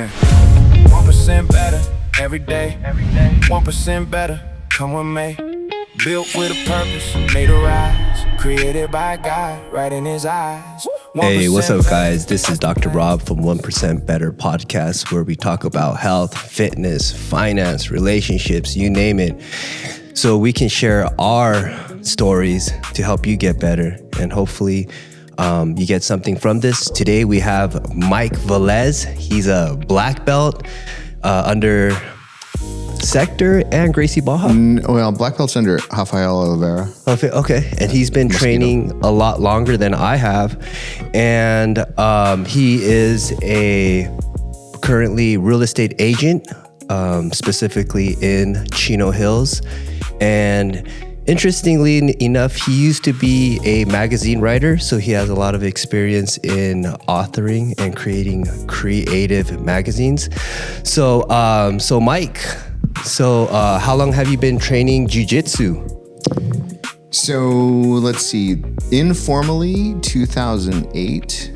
1% better every day. 1% better, come with me. Built with a purpose, made to rise. Created by God, right in his eyes. Hey, what's up, guys? This is Dr. Rob from 1% Better Podcast, where we talk about health, fitness, finance, relationships, you name it. So we can share our stories to help you get better, and hopefully you get something from this. Today we have Mike Velez. He's a black belt under Sector and Gracie Baja. Well, black belt's under Rafael Oliveira. Okay, and he's been training a lot longer than I have, and he is a currently real estate agent, specifically in Chino Hills. And interestingly enough, he used to be a magazine writer, so he has a lot of experience in authoring and creating creative magazines. So Mike, how long have you been training jiu-jitsu? So let's see, informally, 2008,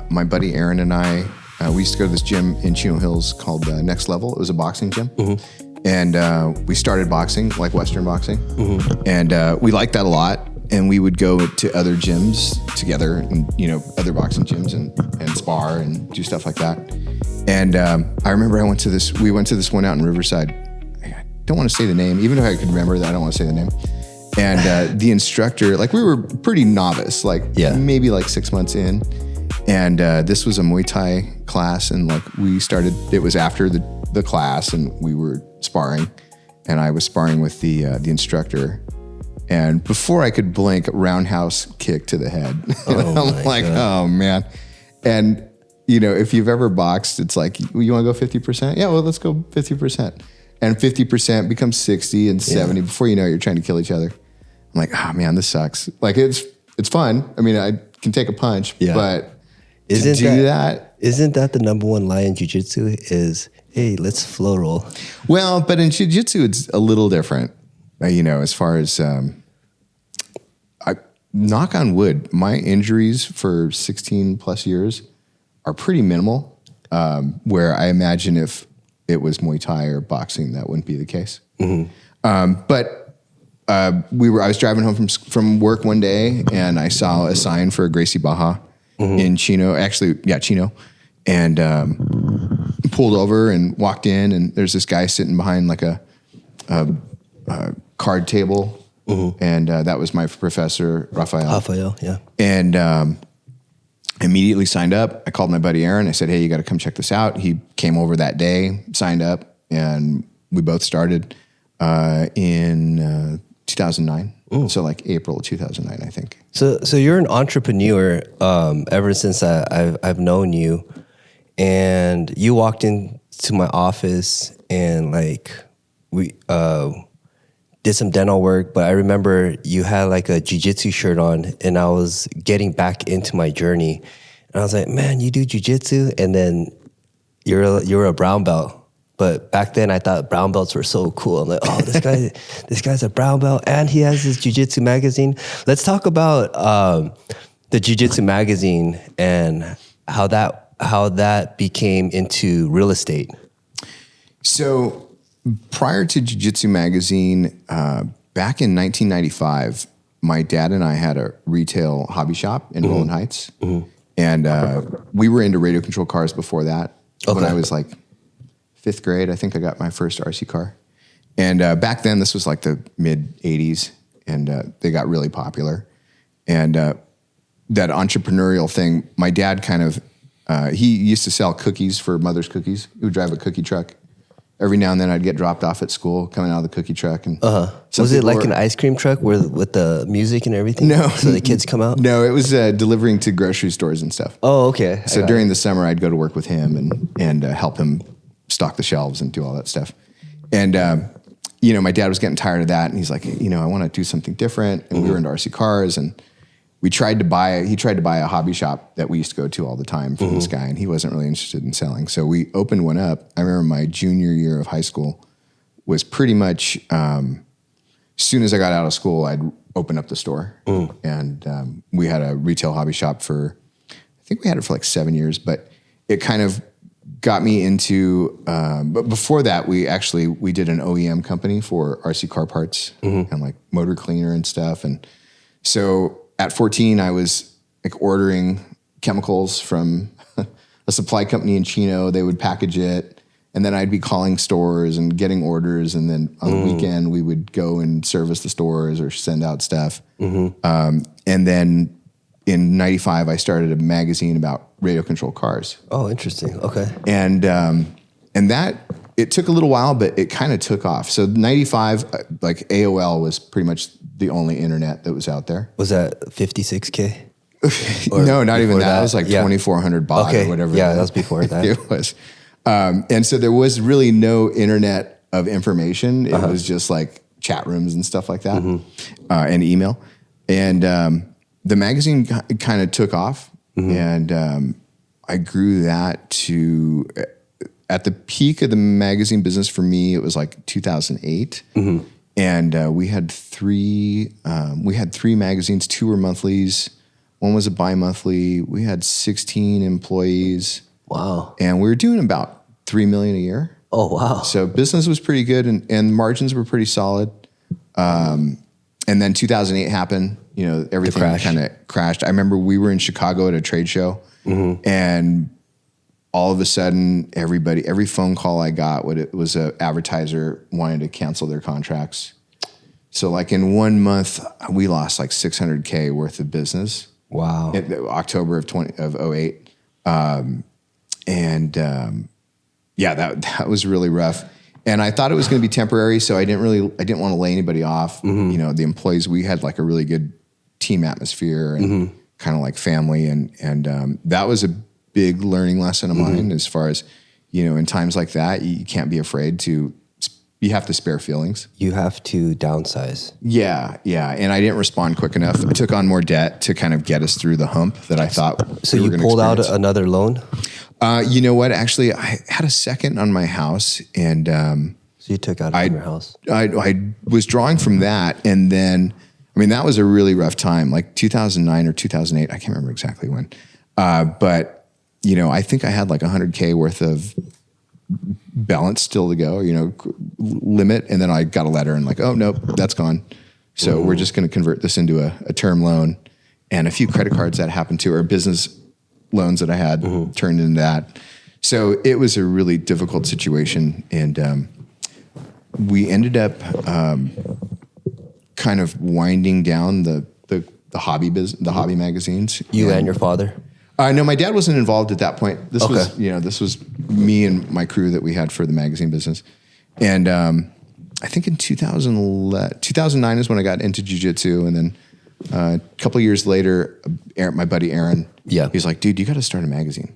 my buddy Aaron and I, we used to go to this gym in Chino Hills called Next Level. It was a boxing gym. Mm-hmm. And we started boxing, like Western boxing. Mm-hmm. And we liked that a lot. And we would go to other gyms together, and other boxing gyms and spar and do stuff like that. And I remember we went to this one out in Riverside. I don't want to say the name, even if I could remember that, I don't want to say the name. And the instructor, we were pretty novice, maybe 6 months in. And this was a Muay Thai class, and we started, it was after the class, and we were sparring, and I was sparring with the instructor. And before I could blink, roundhouse kick to the head. I'm like, God. Oh man. And if you've ever boxed, it's like, you want to go 50%? Yeah, well, let's go 50%. And 50% becomes 60 and 70. Yeah. Before you know it, you're trying to kill each other. I'm like, oh man, this sucks. It's fun. I mean, I can take a punch, but isn't that the number one lie in jiu-jitsu is, hey, let's flow roll? Well, but in jiu-jitsu, it's a little different. As far as, I knock on wood, my injuries for 16 plus years are pretty minimal, where I imagine if it was Muay Thai or boxing, that wouldn't be the case. Mm-hmm. But I was driving home from work one day, and I saw a sign for Gracie Baja in Chino, Chino, and pulled over and walked in, and there's this guy sitting behind a card table. Mm-hmm. And that was my professor, Rafael, yeah. And immediately signed up. I called my buddy Aaron. I said, hey, you got to come check this out. He came over that day, signed up, and we both started in 2009. Ooh. So April 2009, I think. So you're an entrepreneur ever since I've known you. And you walked into my office, and we did some dental work, but I remember you had a jiu-jitsu shirt on, and I was getting back into my journey. And I was like, man, you do jiu-jitsu? And then you're a brown belt. But back then I thought brown belts were so cool. I'm like, oh, this guy's a brown belt, and he has his jiu-jitsu magazine. Let's talk about the jiu-jitsu magazine and how that became into real estate. So prior to Jiu-Jitsu Magazine, back in 1995, my dad and I had a retail hobby shop in Rolling Heights. Mm-hmm. And we were into radio control cars before that. Okay. When I was fifth grade, I think I got my first RC car. And back then, this was the mid 80s, and they got really popular. And that entrepreneurial thing, my dad he used to sell cookies for Mother's Cookies. He would drive a cookie truck. Every now and then I'd get dropped off at school coming out of the cookie truck. And was it an ice cream truck with the music and everything? No. So the kids come out? No, it was delivering to grocery stores and stuff. Oh, okay. So during the summer, I'd go to work with him and help him stock the shelves and do all that stuff. And, my dad was getting tired of that. And he's like, I want to do something different. And we were into RC cars, and he tried to buy a hobby shop that we used to go to all the time from this guy, and he wasn't really interested in selling. So we opened one up. I remember my junior year of high school was pretty much, as soon as I got out of school, I'd open up the store. And we had a retail hobby shop I think we had it for 7 years, but it kind of got me into, but before that, we did an OEM company for RC car parts and like motor cleaner and stuff. And so at 14, I was like ordering chemicals from a supply company in Chino. They would package it. And then I'd be calling stores and getting orders. And then on the weekend, we would go and service the stores or send out stuff. And then in 95, I started a magazine about radio controlled cars. Oh, interesting. Okay. And that, it took a little while, but it kind of took off. So 95, like AOL was pretty much the only internet that was out there. Was that 56K? No, not even that. It was like 2,400 baht or whatever. Yeah, that was before that. It was. And so there was really no internet of information. It was just like chat rooms and stuff like that, and email. And the magazine kind of took off, and I grew that to, at the peak of the magazine business for me, it was like 2008. And we had three magazines. 2 were monthlies. 1 was a bi-monthly. We had 16 employees. Wow. And we were doing about $3 million a year. Oh, wow. So business was pretty good and margins were pretty solid. And then 2008 happened, everything kind of crashed. I remember we were in Chicago at a trade show and all of a sudden every phone call I got was an advertiser wanting to cancel their contracts. So like in 1 month, we lost like $600K worth of business. Wow. In October of 08. That was really rough. And I thought it was going to be temporary, so I didn't want to lay anybody off. The employees, we had like a really good team atmosphere and kind of like family. And that was a big learning lesson of mine as far as, in times like that, you can't be afraid you have to spare feelings. You have to downsize. Yeah. And I didn't respond quick enough. I took on more debt to kind of get us through the hump that I thought. So you pulled out another loan? You know what? Actually, I had a second on my house, and so you took out on your house. I was drawing from that, and then that was a really rough time, like 2009 or 2008. I can't remember exactly when, but I think I had like $100K worth of balance still to go, limit, and then I got a letter and like, oh nope, that's gone. So we're just going to convert this into a term loan, and a few credit cards that happened to, or business loans that I had turned into that. So it was a really difficult situation. And we ended up kind of winding down the hobby business, the hobby magazines. You and your father? No, my dad wasn't involved at that point. This was me and my crew that we had for the magazine business. And I think in 2009 is when I got into jiu-jitsu. And then a couple of years later, my buddy Aaron, he's like, dude, you got to start a magazine.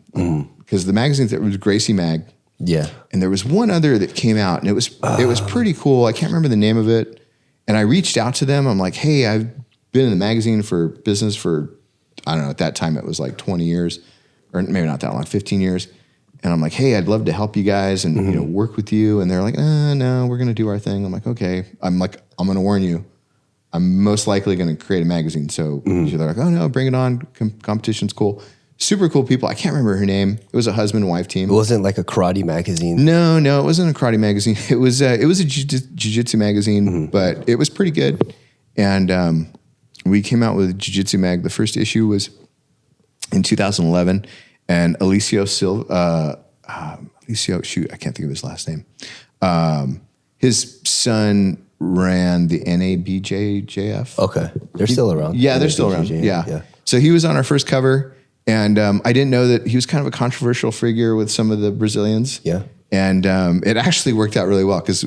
Because the magazine, there was Gracie Mag. Yeah. And there was one other that came out, and it was pretty cool. I can't remember the name of it. And I reached out to them. I'm like, hey, I've been in the magazine for business for, I don't know, at that time it was like 20 years, or maybe not that long, 15 years. And I'm like, hey, I'd love to help you guys and work with you. And they're like, no, we're going to do our thing. I'm like, okay. I'm going to warn you. I'm most likely going to create a magazine. So they're like, oh no, bring it on. Competition's cool. Super cool people. I can't remember her name. It was a husband and wife team. It wasn't like a karate magazine. No, it wasn't a karate magazine. It was a jiu-jitsu magazine, but it was pretty good. And we came out with Jiu-Jitsu Mag. The first issue was in 2011, and Alicio Silva, I can't think of his last name. His son ran the NABJJF. Okay. They're still around. Yeah, they're still around. Yeah. So he was on our first cover, and I didn't know that he was kind of a controversial figure with some of the Brazilians. Yeah. And it actually worked out really well because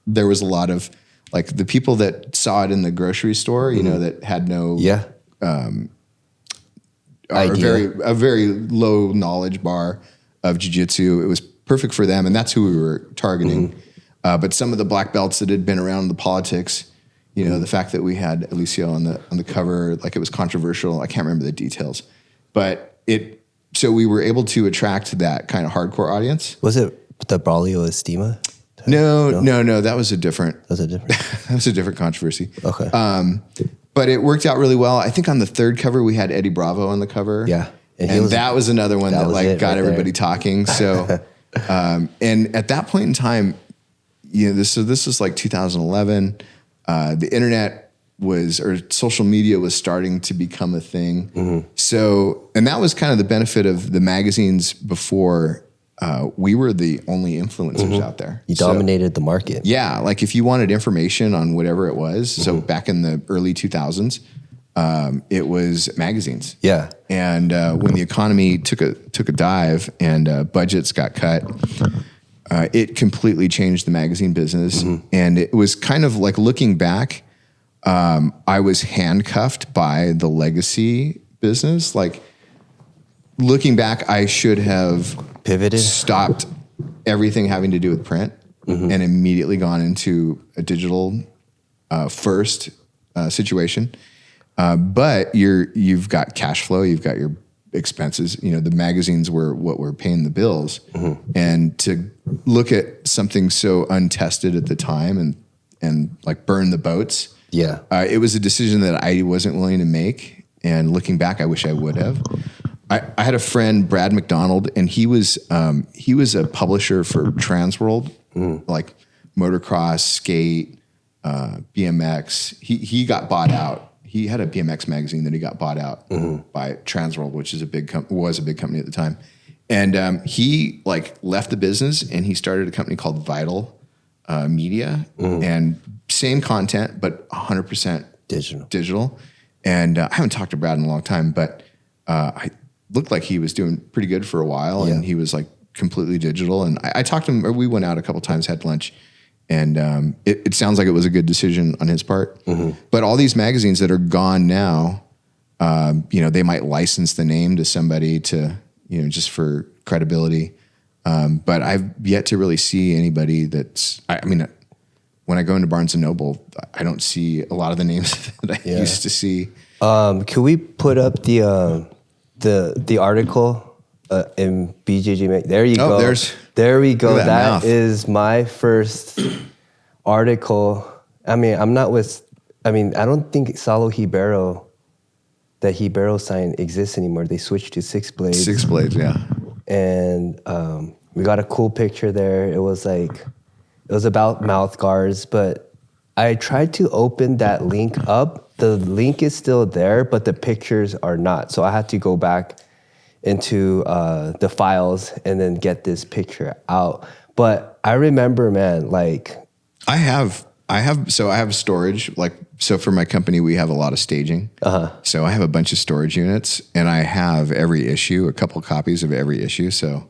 there was a lot of, like, the people that saw it in the grocery store, that had no idea. A very low knowledge bar of jiu-jitsu. It was perfect for them, and that's who we were targeting. But some of the black belts that had been around the politics, the fact that we had Alicio on the cover, like, it was controversial. I can't remember the details, but so we were able to attract that kind of hardcore audience. Was it the Braulio Estima? No, that was a different. That was a different controversy. Okay. But it worked out really well. I think on the third cover we had Eddie Bravo on the cover. Yeah. And that was another one that like got right everybody there. talking. So, and at that point in time, this was like 2011. The internet or social media was starting to become a thing. Mm-hmm. So, and that was kind of the benefit of the magazines before. We were the only influencers out there. You dominated the market. Yeah, like if you wanted information on whatever it was, so back in the early 2000s, it was magazines. Yeah. And when the economy took a dive and budgets got cut, it completely changed the magazine business. And it was kind of like looking back, I was handcuffed by the legacy business. Like looking back, I should have Pivoted. stopped everything having to do with print and immediately gone into a digital first situation. But you've got cash flow, you've got your expenses. The magazines were what were paying the bills, and to look at something so untested at the time and like burn the boats. Yeah. It was a decision that I wasn't willing to make. And looking back, I wish I would have. I had a friend, Brad McDonald, and he was a publisher for Transworld, like motocross, skate, BMX. He got bought out. He had a BMX magazine that he got bought out by Transworld, which is was a big company at the time. And he like left the business and he started a company called Vital Media, and same content but 100% digital. And I haven't talked to Brad in a long time, but I looked like he was doing pretty good for a while, and he was like completely digital. And I talked to him, or we went out a couple times, had lunch, and it sounds like it was a good decision on his part. But all these magazines that are gone now, they might license the name to somebody to, just for credibility. But I've yet to really see anybody I mean, when I go into Barnes & Noble, I don't see a lot of the names that I used to see. Can we put up the article in BJJ Mag? There you go. There we go. That is my first article. I mean, I don't think Salo Hibero, that Hibero sign exists anymore. They switched to Six Blades. Six Blades, yeah. And we got a cool picture there. It was about mouth guards, but I tried to open that link up. The link is still there, but the pictures are not. So I had to go back into the files and then get this picture out. But I remember, man, like I have storage. Like, so for my company, we have a lot of staging. So I have a bunch of storage units, and I have every issue, a couple copies of every issue. So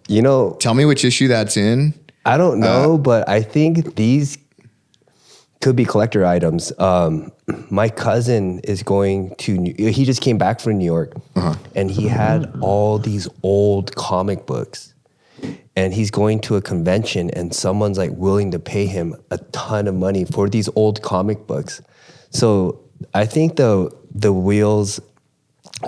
tell me which issue that's in. I don't know, but I think these could be collector items. My cousin is going he just came back from New York, and he had all these old comic books, and he's going to a convention, and someone's like willing to pay him a ton of money for these old comic books. So I think the wheels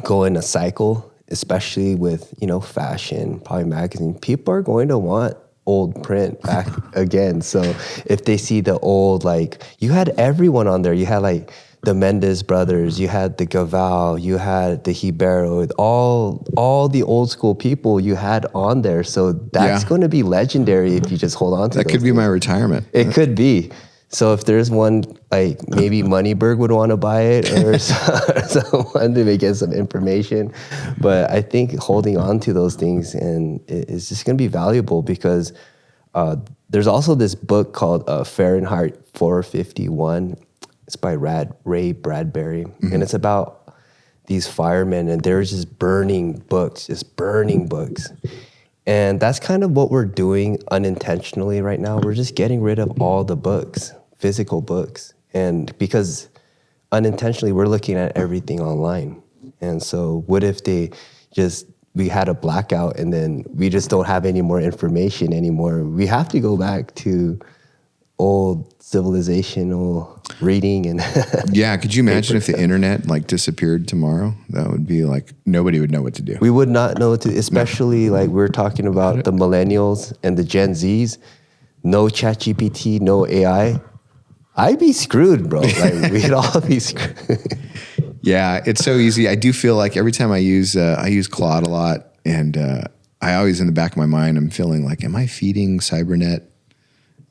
go in a cycle, especially with, fashion, probably magazine. People are going to want old print back again. So if they see the old, like, you had everyone on there. You had like the Mendes brothers, you had the Gaval, you had the Hibero, all the old school people you had on there. So that's going to be legendary if you just hold on to that. Could be my retirement. It could be. So if there's one, like maybe Moneyberg would want to buy it, or someone to get some information. But I think holding on to those things and is just going to be valuable, because there's also this book called Fahrenheit 451. It's by Ray Bradbury, and it's about these firemen, and they're just burning books. And that's kind of what we're doing unintentionally right now. We're just getting rid of all the books, physical books. And because unintentionally, we're looking at everything online. And so what if we had a blackout and then we just don't have any more information anymore? We have to go back to old civilizational reading and yeah. Could you imagine if the internet like disappeared tomorrow? That would be like, nobody would know what to do. We would not know what to, especially like we're talking about the millennials and the Gen Zs. No ChatGPT, no AI. I'd be screwed, bro. Like we'd all be screwed. Yeah, it's so easy. I do feel like every time I use Claude a lot, and I always in the back of my mind I'm feeling like, am I feeding Cybernet?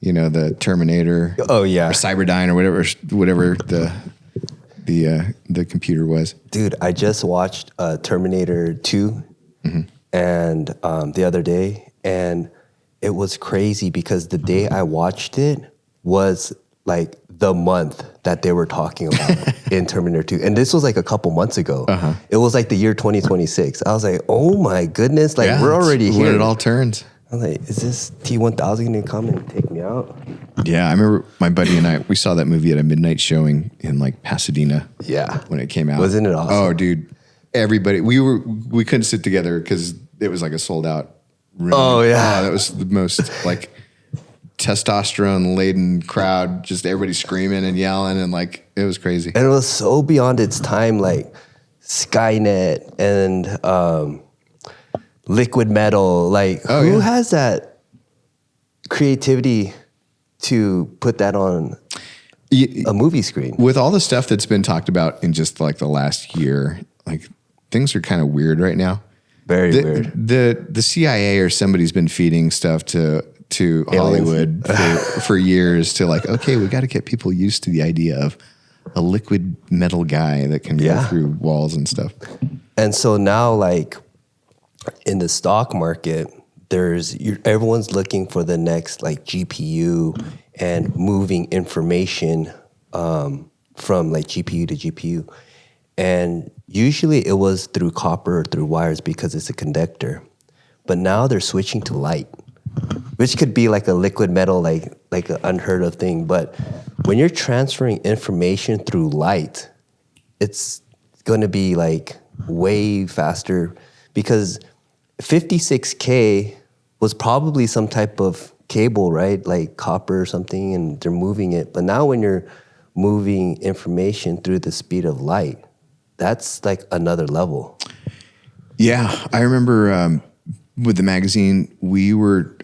The Terminator. Oh yeah, or Cyberdyne or whatever the computer was. dude. I just watched Terminator 2 and the other day, and it was crazy because the day I watched it was like the month that they were talking about in Terminator 2. And this was like a couple months ago. It was like the year 2026. I was like, oh my goodness, like we're already here. When it all turns. I was like, is this T-1000 going to come and take me out? Yeah, I remember my buddy and I, we saw that movie at a midnight showing in like Pasadena. Yeah. When it came out. Wasn't it awesome? Oh, dude. Everybody, we couldn't sit together because it was like a sold out room. Oh, yeah. That was the most like testosterone laden crowd, just everybody screaming and yelling, and like it was crazy. And it was so beyond its time, like Skynet and liquid metal. Like who has that creativity to put that on a movie screen? With all the stuff that's been talked about in just like the last year, like things are kind of weird right now. Very weird. The CIA or somebody's been feeding stuff to Hollywood for years to like, okay, we got to get people used to the idea of a liquid metal guy that can go through walls and stuff. And so now, like in the stock market, everyone's looking for the next like GPU and moving information from like GPU to GPU. And usually it was through copper or through wires because it's a conductor. But now they're switching to light, which could be like a liquid metal, like an unheard of thing. But when you're transferring information through light, it's going to be like way faster, because 56K was probably some type of cable, right? Like copper or something, and they're moving it. But now when you're moving information through the speed of light, that's like another level. Yeah, I remember with the magazine,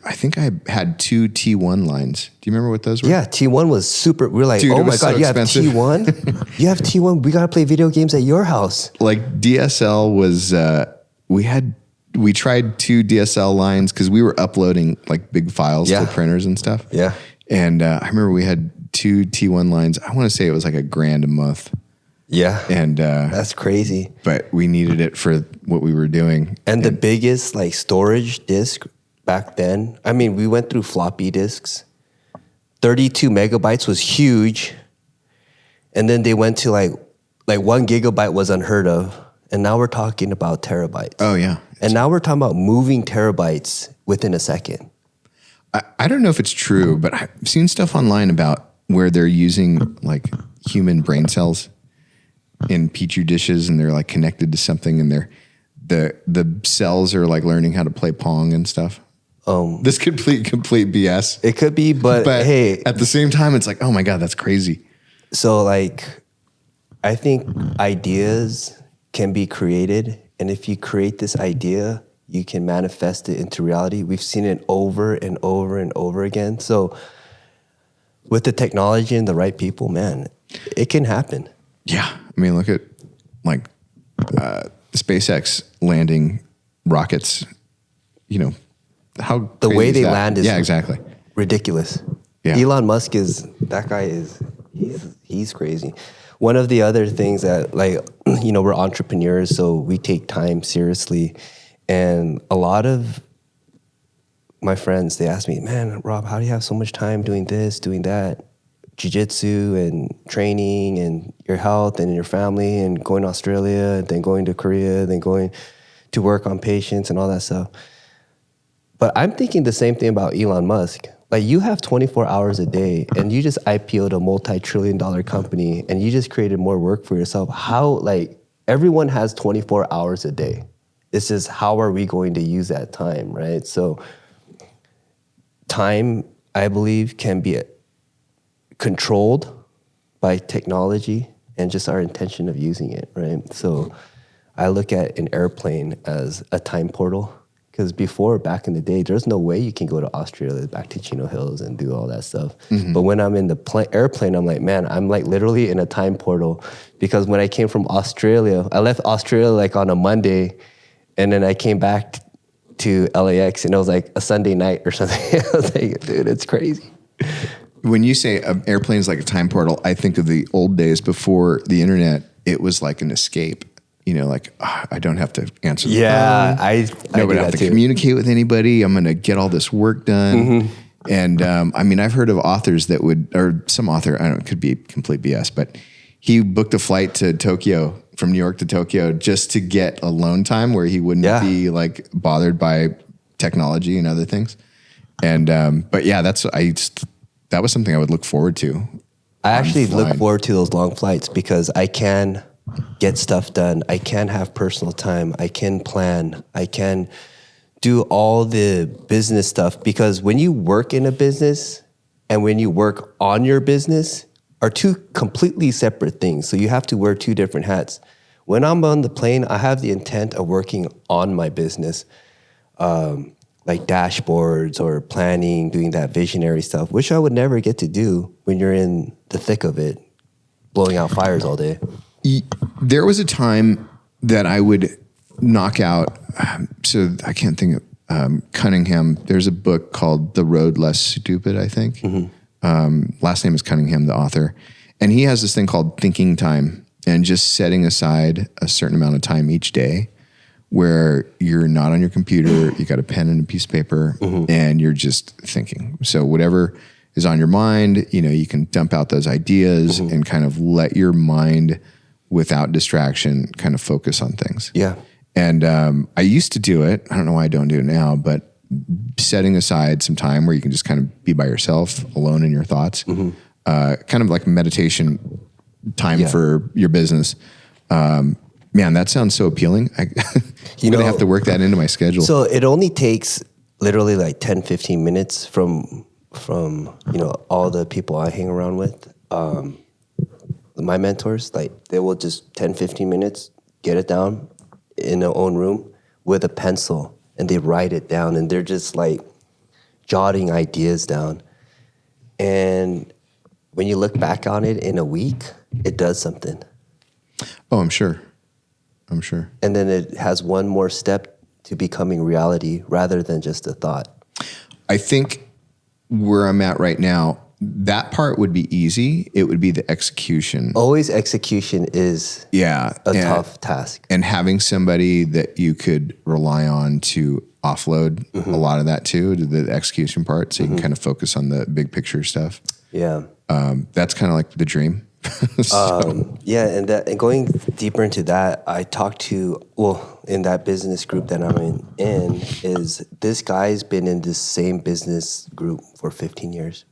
I think I had 2 T1 lines. Do you remember what those were? Yeah, T1 was super. We're like, Dude, oh my God, so you expensive. have T1? You have T1? We got to play video games at your house. Like DSL was, we tried 2 DSL lines because we were uploading like big files to printers and stuff. Yeah. And I remember we had 2 T1 lines. I want to say it was like $1,000 a month. Yeah. And that's crazy. But we needed it for what we were doing. And the biggest like storage disk back then, I mean, we went through floppy disks. 32 megabytes was huge. And then they went to like 1 gigabyte was unheard of. And now we're talking about terabytes. Oh, yeah. And now we're talking about moving terabytes within a second. I don't know if it's true, but I've seen stuff online about where they're using like human brain cells in petri dishes, and they're like connected to something, and the cells are like learning how to play Pong and stuff. This complete BS. It could be, but hey, at the same time, it's like, oh my God, that's crazy. So like, I think ideas can be created, and if you create this idea, you can manifest it into reality. We've seen it over and over and over again. So with the technology and the right people, man, it can happen. Yeah. I mean, look at like SpaceX landing rockets, how the way they that? land is exactly ridiculous. Yeah. Elon Musk he's crazy. One of the other things that we're entrepreneurs, so we take time seriously. And a lot of my friends, they ask me, man, Rob, how do you have so much time doing this, doing that? Jiu-jitsu and training and your health and your family and going to Australia and then going to Korea, then going to work on patients and all that stuff. But I'm thinking the same thing about Elon Musk. Like, you have 24 hours a day and you just IPO'd a multi-trillion-dollar company and you just created more work for yourself. How, everyone has 24 hours a day. It's just, how are we going to use that time, right? So time, I believe, can be controlled by technology and just our intention of using it, right? So I look at an airplane as a time portal, Because before, back in the day, there's no way you can go to Australia, back to Chino Hills and do all that stuff. But when I'm in the airplane, I'm like, man, I'm like literally in a time portal. Because when I came from Australia, I left Australia like on a Monday, and then I came back to LAX, and it was like a Sunday night or something. I was like, dude, it's crazy. When you say an airplane is like a time portal, I think of the old days before the internet. It was like an escape. You know, like I don't have to answer the phone. I don't have to communicate with anybody. I'm going to get all this work done. And I mean, I've heard of authors that would, or some author, I don't know, it could be complete BS, but he booked a flight to Tokyo, from New York to Tokyo, just to get alone time where he wouldn't be like bothered by technology and other things. And but yeah, that was something I would look forward to. I actually look forward to those long flights because I can get stuff done. I can have personal time. I can plan. I can do all the business stuff, because when you work in a business and when you work on your business are two completely separate things. So you have to wear two different hats. When I'm on the plane, I have the intent of working on my business, like dashboards or planning, doing that visionary stuff, which I would never get to do when you're in the thick of it, blowing out fires all day. There was a time that I would knock out, so I can't think of Cunningham. There's a book called The Road Less Stupid, I think. Last name is Cunningham, the author. And he has this thing called thinking time, and just setting aside a certain amount of time each day where you're not on your computer, you got a pen and a piece of paper, and you're just thinking. So whatever is on your mind, you know, you can dump out those ideas and kind of let your mind, without distraction, kind of focus on things. Yeah. And I used to do it. I don't know why I don't do it now, but setting aside some time where you can just kind of be by yourself, alone in your thoughts, kind of like meditation time for your business. Man, that sounds so appealing. I'm going to have to work that into my schedule. So it only takes literally like 10, 15 minutes from you know, all the people I hang around with. My mentors, like they will just 10, 15 minutes, get it down in their own room with a pencil, and they write it down, and they're just like jotting ideas down. And when you look back on it in a week, it does something. Oh, I'm sure. And then it has one more step to becoming reality rather than just a thought. I think where I'm at right now, that part would be easy. It would be the execution. Always execution is a tough task. And having somebody that you could rely on to offload a lot of that too, to the execution part, so you can kind of focus on the big picture stuff. Yeah. That's kind of like the dream. And going deeper into that, I talked to, in that business group that I'm in, is this guy's been in this same business group for 15 years.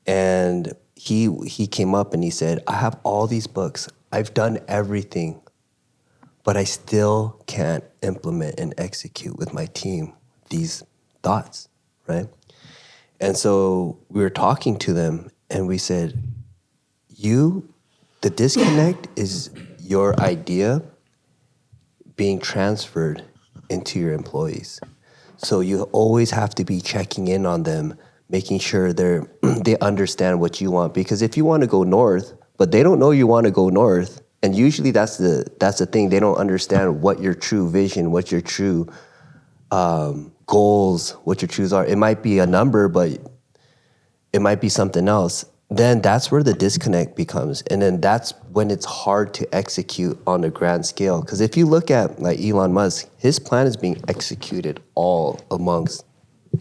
And he came up and he said, I have all these books. I've done everything, but I still can't implement and execute with my team these thoughts, right? And so we were talking to them and we said, the disconnect is your idea being transferred into your employees. So you always have to be checking in on them, making sure they understand what you want. Because if you want to go north, but they don't know you want to go north, and usually that's the thing, they don't understand what your true vision, what your true goals, what your truths are. It might be a number, but it might be something else. Then that's where the disconnect becomes. And then that's when it's hard to execute on a grand scale. Because if you look at like Elon Musk, his plan is being executed all amongst,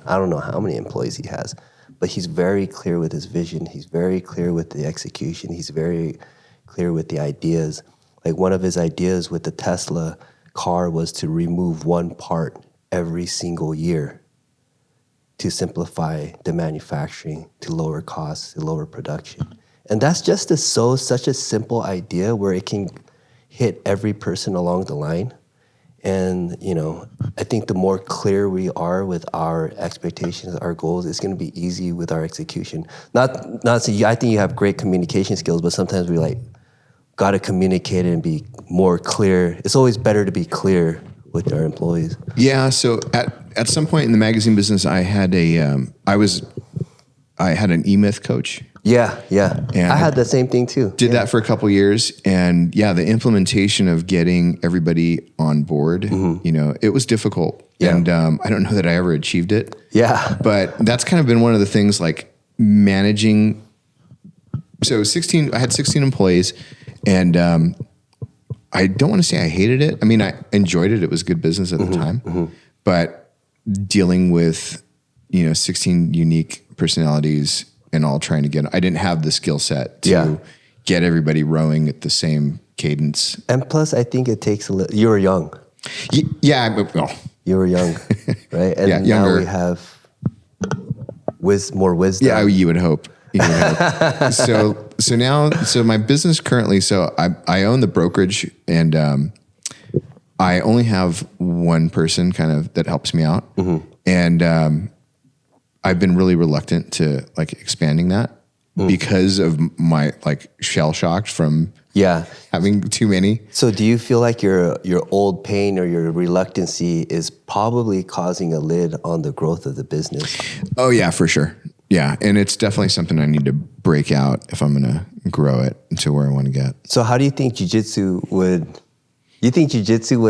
I don't know how many employees he has, but he's very clear with his vision. He's very clear with the execution. He's very clear with the ideas. Like one of his ideas with the Tesla car was to remove one part every single year to simplify the manufacturing, to lower costs, to lower production. And that's just such a simple idea where it can hit every person along the line. And, you know, I think the more clear we are with our expectations, our goals, it's going to be easy with our execution. Not so I think you have great communication skills, but sometimes we got to communicate it and be more clear. It's always better to be clear with our employees. Yeah. So at some point in the magazine business, I had I had an E-Myth coach. Yeah. And I had the same thing too. Did that for a couple of years, and yeah, the implementation of getting everybody on board, it was difficult, and I don't know that I ever achieved it. Yeah, but that's kind of been one of the things, like managing. So I had 16 employees, and I don't want to say I hated it. I mean, I enjoyed it. It was good business at the time, but dealing with 16 unique personalities and all trying to I didn't have the skill set to get everybody rowing at the same cadence. And plus, I think it takes you were young. Well, you were young, right? And now we have more wisdom. Yeah, you would hope. So my business currently, I own the brokerage, and I only have one person kind of that helps me out. And I've been really reluctant to like expanding that because of my like shell shocked from having too many. So do you feel like your old pain or your reluctancy is probably causing a lid on the growth of the business? Oh yeah, for sure. Yeah. And it's definitely something I need to break out if I'm going to grow it to where I want to get. So how do you think jiu-jitsu would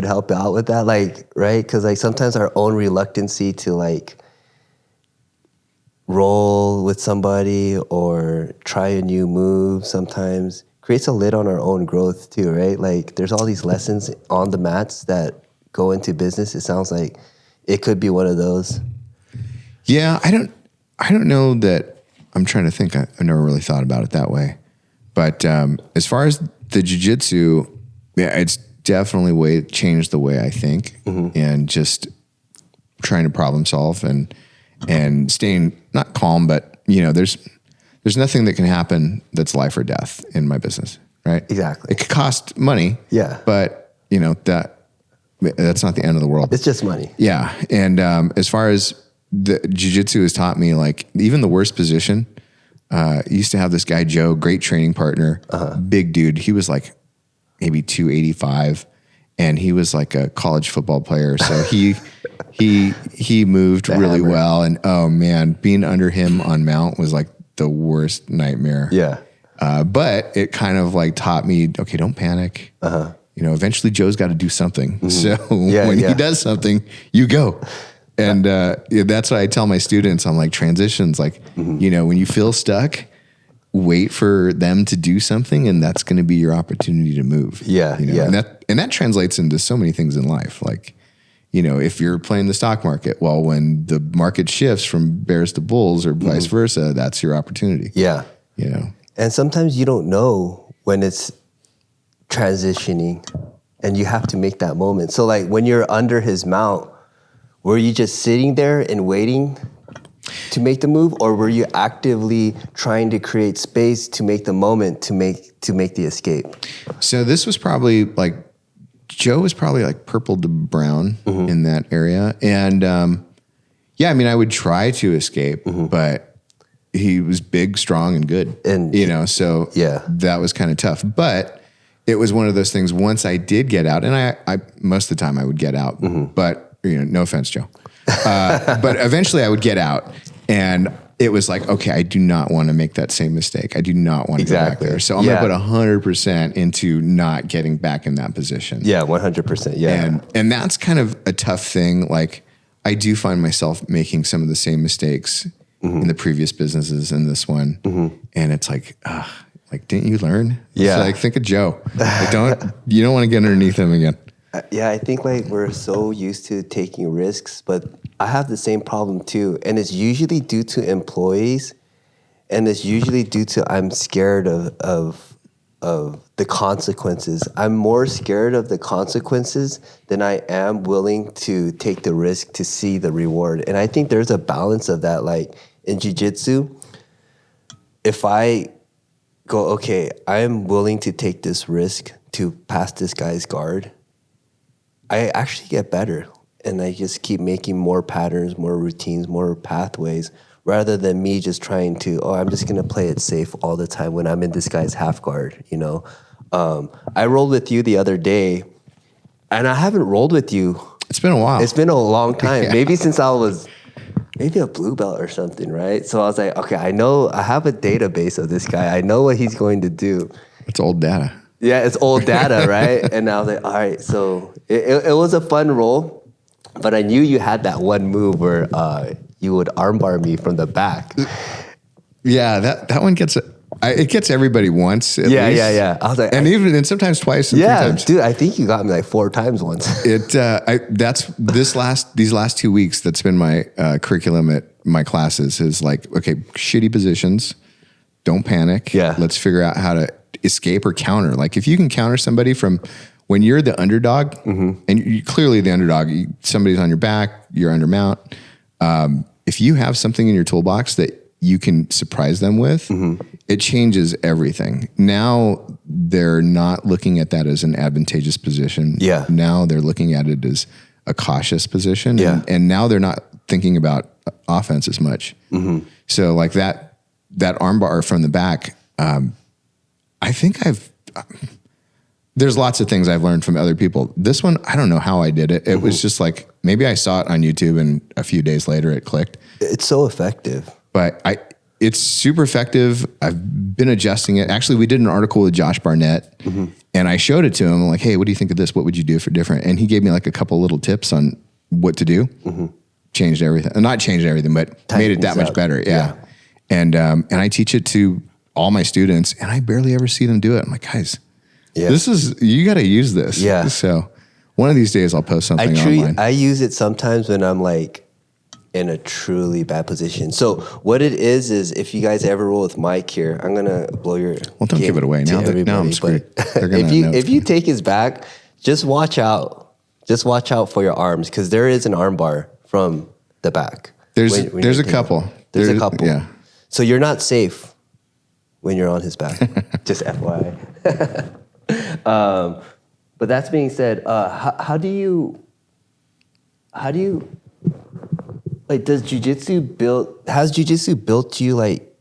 help out with that? Like, right? Cause like sometimes our own reluctancy to like roll with somebody or try a new move sometimes creates a lid on our own growth too, right? Like there's all these lessons on the mats that go into business. It sounds like it could be one of those. Yeah, I don't know that. I'm trying to think. I've never really thought about it that way. But as far as the jiu-jitsu, it's definitely changed the way I think, and just trying to problem solve and staying not calm, but there's nothing that can happen that's life or death in my business, right? Exactly. It could cost money. Yeah. But that's not the end of the world. It's just money. Yeah. And as far as the jiu-jitsu has taught me, like even the worst position, used to have this guy, Joe, great training partner, big dude. He was like maybe 285, and he was like a college football player. So he moved really well. And oh man, being under him on mount was like the worst nightmare. Yeah. But it kind of like taught me, okay, don't panic. Eventually Joe's got to do something. So when he does something, you go. And that's what I tell my students. I'm like, transitions, like, when you feel stuck, wait for them to do something, and that's going to be your opportunity to move. Yeah. And that translates into so many things in life. Like, if you're playing the stock market, well, when the market shifts from bears to bulls or vice versa, that's your opportunity. Yeah. And sometimes you don't know when it's transitioning, and you have to make that moment. So like when you're under his mount, were you just sitting there and waiting to make the move, or were you actively trying to create space to make the moment to make the escape? So this was probably like, Joe was probably like purple to brown in that area. And I would try to escape, but he was big, strong, and good. And so that was kind of tough. But it was one of those things, once I did get out, and I most of the time I would get out, but no offense, Joe. But eventually I would get out, and it was like, okay, I do not want to make that same mistake. I do not want to go back there. So I'm going to put 100% into not getting back in that position. Yeah, 100%. Yeah. And that's kind of a tough thing. Like I do find myself making some of the same mistakes in the previous businesses and this one. And it's like, didn't you learn? Yeah. It's like, think of Joe. You don't want to get underneath him again. Yeah, I think like we're so used to taking risks, but I have the same problem too. And it's usually due to employees, and it's usually due to I'm scared of the consequences. I'm more scared of the consequences than I am willing to take the risk to see the reward. And I think there's a balance of that. Like in jiu-jitsu, if I go, okay, I am willing to take this risk to pass this guy's guard, I actually get better, and I just keep making more patterns, more routines, more pathways, rather than me just trying to, I'm just going to play it safe all the time when I'm in this guy's half guard, I rolled with you the other day, and I haven't rolled with you It's been a while. It's been a long time. Maybe since I was maybe a blue belt or something, right? So I was like, okay, I know I have a database of this guy. I know what he's going to do. It's old data. Yeah, it's old data, right? And I was like, all right, so it was a fun role, but I knew you had that one move where you would armbar me from the back. Yeah, that one gets it gets everybody once. At least. Yeah. I was like, and sometimes twice. And 3 times. Dude, I think you got me like 4 times once. These last 2 weeks. That's been my curriculum at my classes is like, okay, shitty positions, don't panic. Yeah, let's figure out how to escape or counter. Like if you can counter somebody from when you're the underdog, and you're clearly the underdog, somebody's on your back, you're under mount. If you have something in your toolbox that you can surprise them with, it changes everything. Now they're not looking at that as an advantageous position. Yeah. Now they're looking at it as a cautious position. Yeah. And now they're not thinking about offense as much. So like that armbar from the back, I think there's lots of things I've learned from other people. This one, I don't know how I did it. It was just like, maybe I saw it on YouTube and a few days later it clicked. It's so effective. But it's super effective. I've been adjusting it. Actually, we did an article with Josh Barnett and I showed it to him. I'm like, hey, what do you think of this? What would you do for different? And he gave me like a couple little tips on what to do. Changed everything. Not changed everything, but made it that much better. Yeah. And I teach it to all my students and I barely ever see them do it. I'm like, guys, you got to use this. Yeah. So one of these days I'll post something online. I use it sometimes when I'm like in a truly bad position. So what it is if you guys ever roll with Mike here, I'm gonna blow your. Well, don't give it away now. Now I'm screwed. If you take his back, just watch out. Just watch out for your arms because there is an arm bar from the back. There's a couple. There's a couple. Yeah. So you're not safe when you're on his back. Just FYI. But that's being said, how do you like, has jiu-jitsu built you like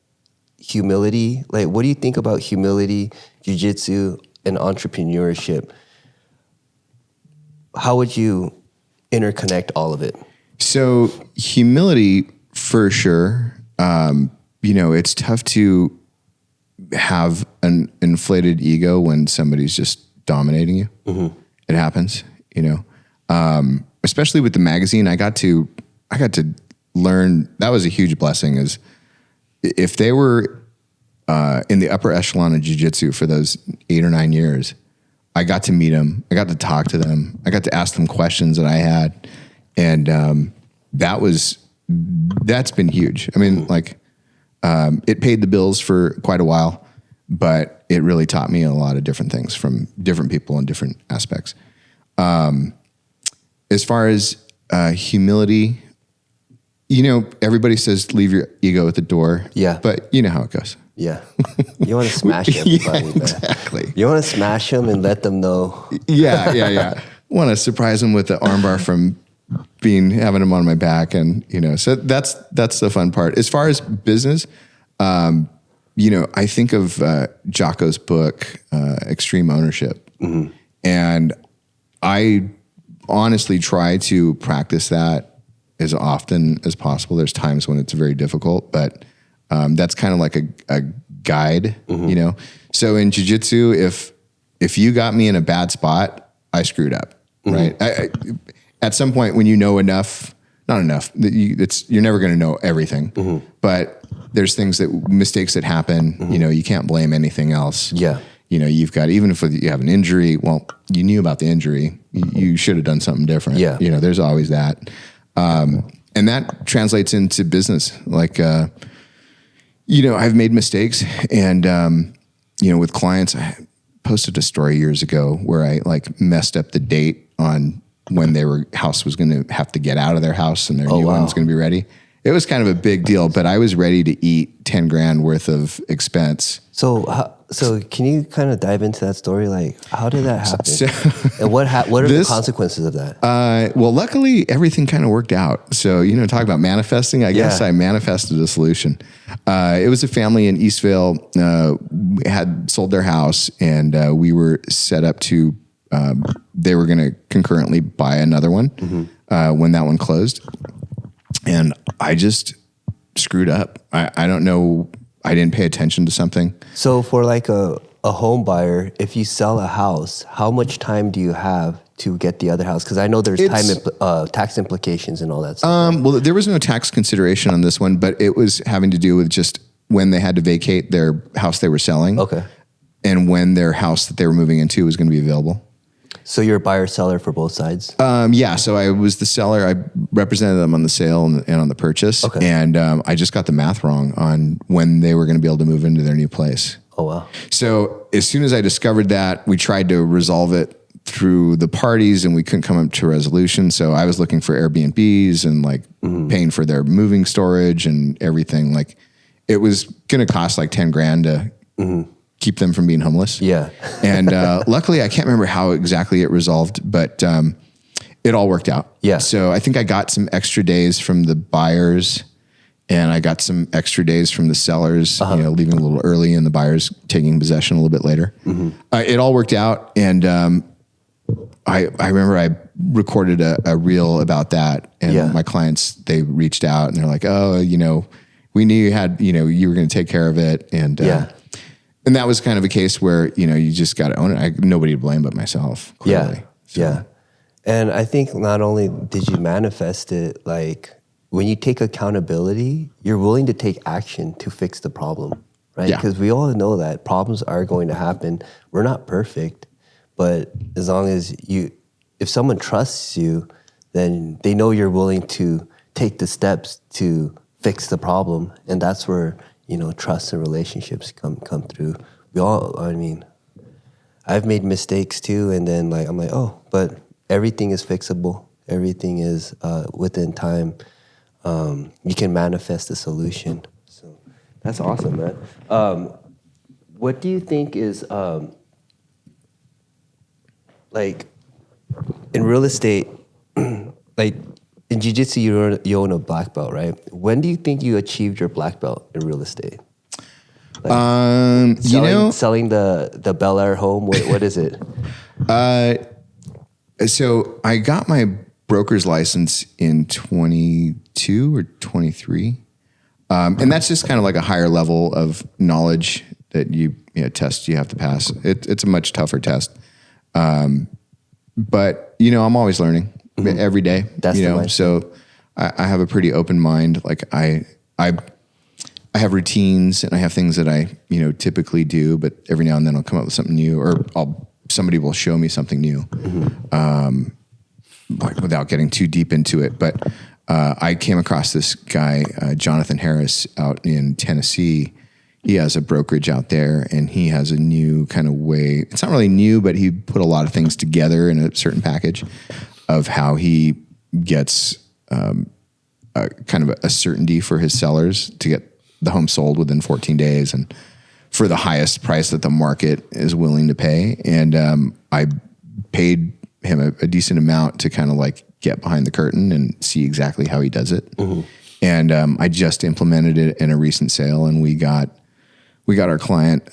humility? Like, what do you think about humility, jiu-jitsu, and entrepreneurship? How would you interconnect all of it? So humility, for sure. It's tough to have an inflated ego when somebody's just dominating you. It happens, especially with the magazine. I got to learn, that was a huge blessing, is if they were in the upper echelon of jiu-jitsu for those 8 or 9 years, I got to meet them. I got to talk to them. I got to ask them questions that I had. And that's been huge. I mean, it paid the bills for quite a while, but it really taught me a lot of different things from different people in different aspects. As far as humility, everybody says leave your ego at the door. Yeah. But you know how it goes. Yeah. You want to smash everybody. Yeah, exactly. You want to smash them and let them know. Yeah. Want to surprise them with the armbar from having them on my back. And, so that's the fun part. As far as business, I think of Jocko's book, Extreme Ownership. And I honestly try to practice that as often as possible. There's times when it's very difficult, but that's kind of like a guide, So in jiu-jitsu, if you got me in a bad spot, I screwed up, right? I, at some point when you know enough, not enough, you're never going to know everything, but there's mistakes that happen, you can't blame anything else. Yeah. You've got, even if you have an injury, well, you knew about the injury, you should have done something different. Yeah. There's always that. And that translates into business. Like, I've made mistakes and, with clients, I posted a story years ago where I messed up the date on when house was going to have to get out of their house and their new one was going to be ready. It was kind of a big deal, but I was ready to eat 10 grand worth of expense. So can you kind of dive into that story? Like, how did that happen? And what are the consequences of that? Well, luckily everything kind of worked out. So, talk about manifesting. I guess I manifested a solution. It was a family in Eastvale, had sold their house and we were set up to they were going to concurrently buy another one when that one closed. And I just screwed up. I don't know. I didn't pay attention to something. So for like a home buyer, if you sell a house, how much time do you have to get the other house? Because I know there's tax implications and all that stuff. Well, there was no tax consideration on this one, but it was having to do with just when they had to vacate their house they were selling. Okay. And when their house that they were moving into was going to be available. So you're a buyer seller for both sides? Yeah. So I was the seller. I represented them on the sale and on the purchase. Okay. And I just got the math wrong on when they were going to be able to move into their new place. Oh, wow. So as soon as I discovered that, we tried to resolve it through the parties and we couldn't come up to a resolution. So I was looking for Airbnbs and like paying for their moving storage and everything. Like it was going to cost like 10 grand to keep them from being homeless. Yeah. And luckily I can't remember how exactly it resolved, but it all worked out. Yeah. So I think I got some extra days from the buyers and I got some extra days from the sellers, leaving a little early and the buyers taking possession a little bit later. It all worked out. And I remember I recorded a reel about that and my clients, they reached out and they're like, oh, we knew you had, you were going to take care of it. And, and that was kind of a case where, you just got to own it. Nobody to blame but myself. Clearly. Yeah. So. Yeah. And I think not only did you manifest it, like when you take accountability, you're willing to take action to fix the problem, right? Yeah. Because we all know that problems are going to happen. We're not perfect, but as long as if someone trusts you, then they know you're willing to take the steps to fix the problem. And that's where, trust and relationships come through. I've made mistakes too. And then I'm like, oh, but everything is fixable. Everything is within time. You can manifest a solution. So that's awesome, man. What do you think is like in real estate, like in jiu-jitsu, you own a black belt, right? When do you think you achieved your black belt in real estate? Selling the Bel Air home. What is it? So I got my broker's license in 22 or 23. And that's just kind of like a higher level of knowledge that test you have to pass. It's a much tougher test. But I'm always learning every day, That's the mindset. So I have a pretty open mind. Like I have routines and I have things that I, typically do, but every now and then I'll come up with something new or somebody will show me something new. Like without getting too deep into it. But I came across this guy, Jonathan Harris, out in Tennessee. He has a brokerage out there and he has a new kind of way. It's not really new, but he put a lot of things together in a certain package of how he gets kind of a certainty for his sellers to get the home sold within 14 days and for the highest price that the market is willing to pay. And I paid him a decent amount to kind of like get behind the curtain and see exactly how he does it. And I just implemented it in a recent sale and we got our client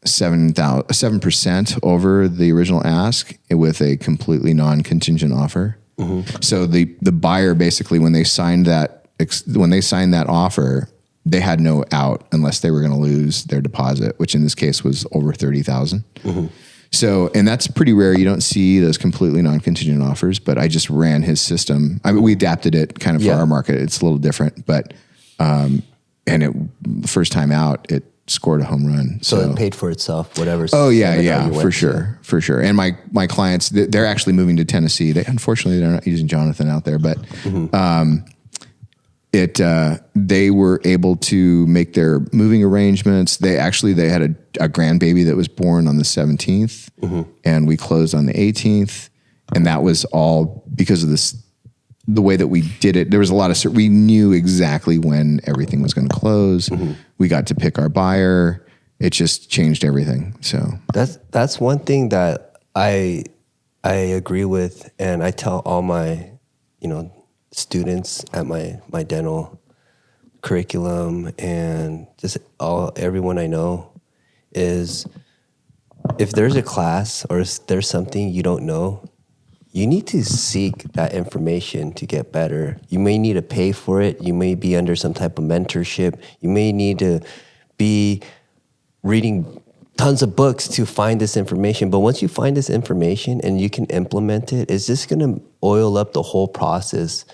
7% over the original ask with a completely non-contingent offer. So the buyer basically, when they signed that offer, they had no out unless they were going to lose their deposit, which in this case was over $30,000. So, and that's pretty rare. You don't see those completely non-contingent offers, but I just ran his system. I mean, we adapted it kind of for our market. It's a little different, but, and the first time out, it scored a home run. So it paid for itself, whatever. Oh yeah, for sure. And my clients, they're actually moving to Tennessee. Unfortunately, they're not using Jonathan out there, but, they were able to make their moving arrangements. They had a grandbaby that was born on the 17th and we closed on the 18th. And that was all because of the way that we did it. There was a lot of, we knew exactly when everything was going to close. We got to pick our buyer. It just changed everything. So that's one thing that I agree with. And I tell all my, students at my dental curriculum and just everyone I know is if there's a class or if there's something you don't know, you need to seek that information to get better. You may need to pay for it. You may be under some type of mentorship. You may need to be reading tons of books to find this information. But once you find this information and you can implement it, it's just going to oil up the whole process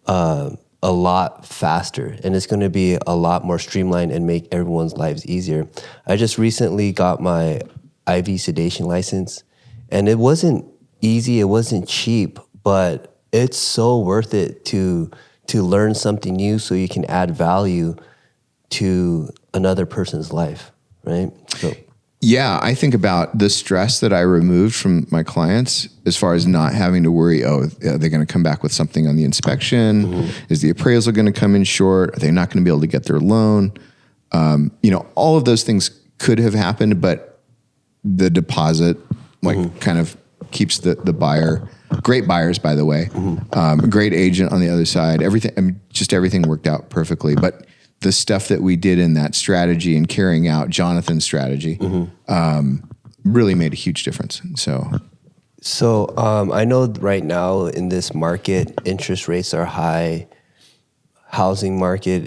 a lot faster. And it's going to be a lot more streamlined and make everyone's lives easier. I just recently got my IV sedation license, and it wasn't easy, it wasn't cheap, but it's so worth it to learn something new so you can add value to another person's life, right? So Yeah, I think about the stress that I removed from my clients as far as not having to worry, are they going to come back with something on the inspection? Is the appraisal going to come in short? Are they not going to be able to get their loan? All of those things could have happened, but the deposit kind of keeps the buyer, great buyers, by the way, great agent on the other side. Everything worked out perfectly. But the stuff that we did in that strategy and carrying out Jonathan's strategy really made a huge difference. So I know right now in this market, interest rates are high. Housing market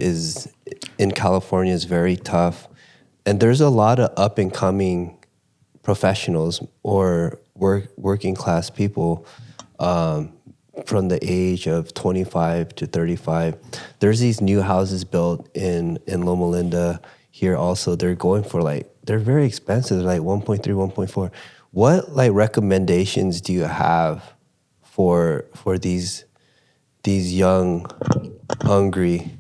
in California is very tough. And there's a lot of up and coming professionals or working class people from the age of 25 to 35. There's these new houses built in Loma Linda here also. They're going for they're very expensive. They're like 1.3, 1.4. What recommendations do you have for these young, hungry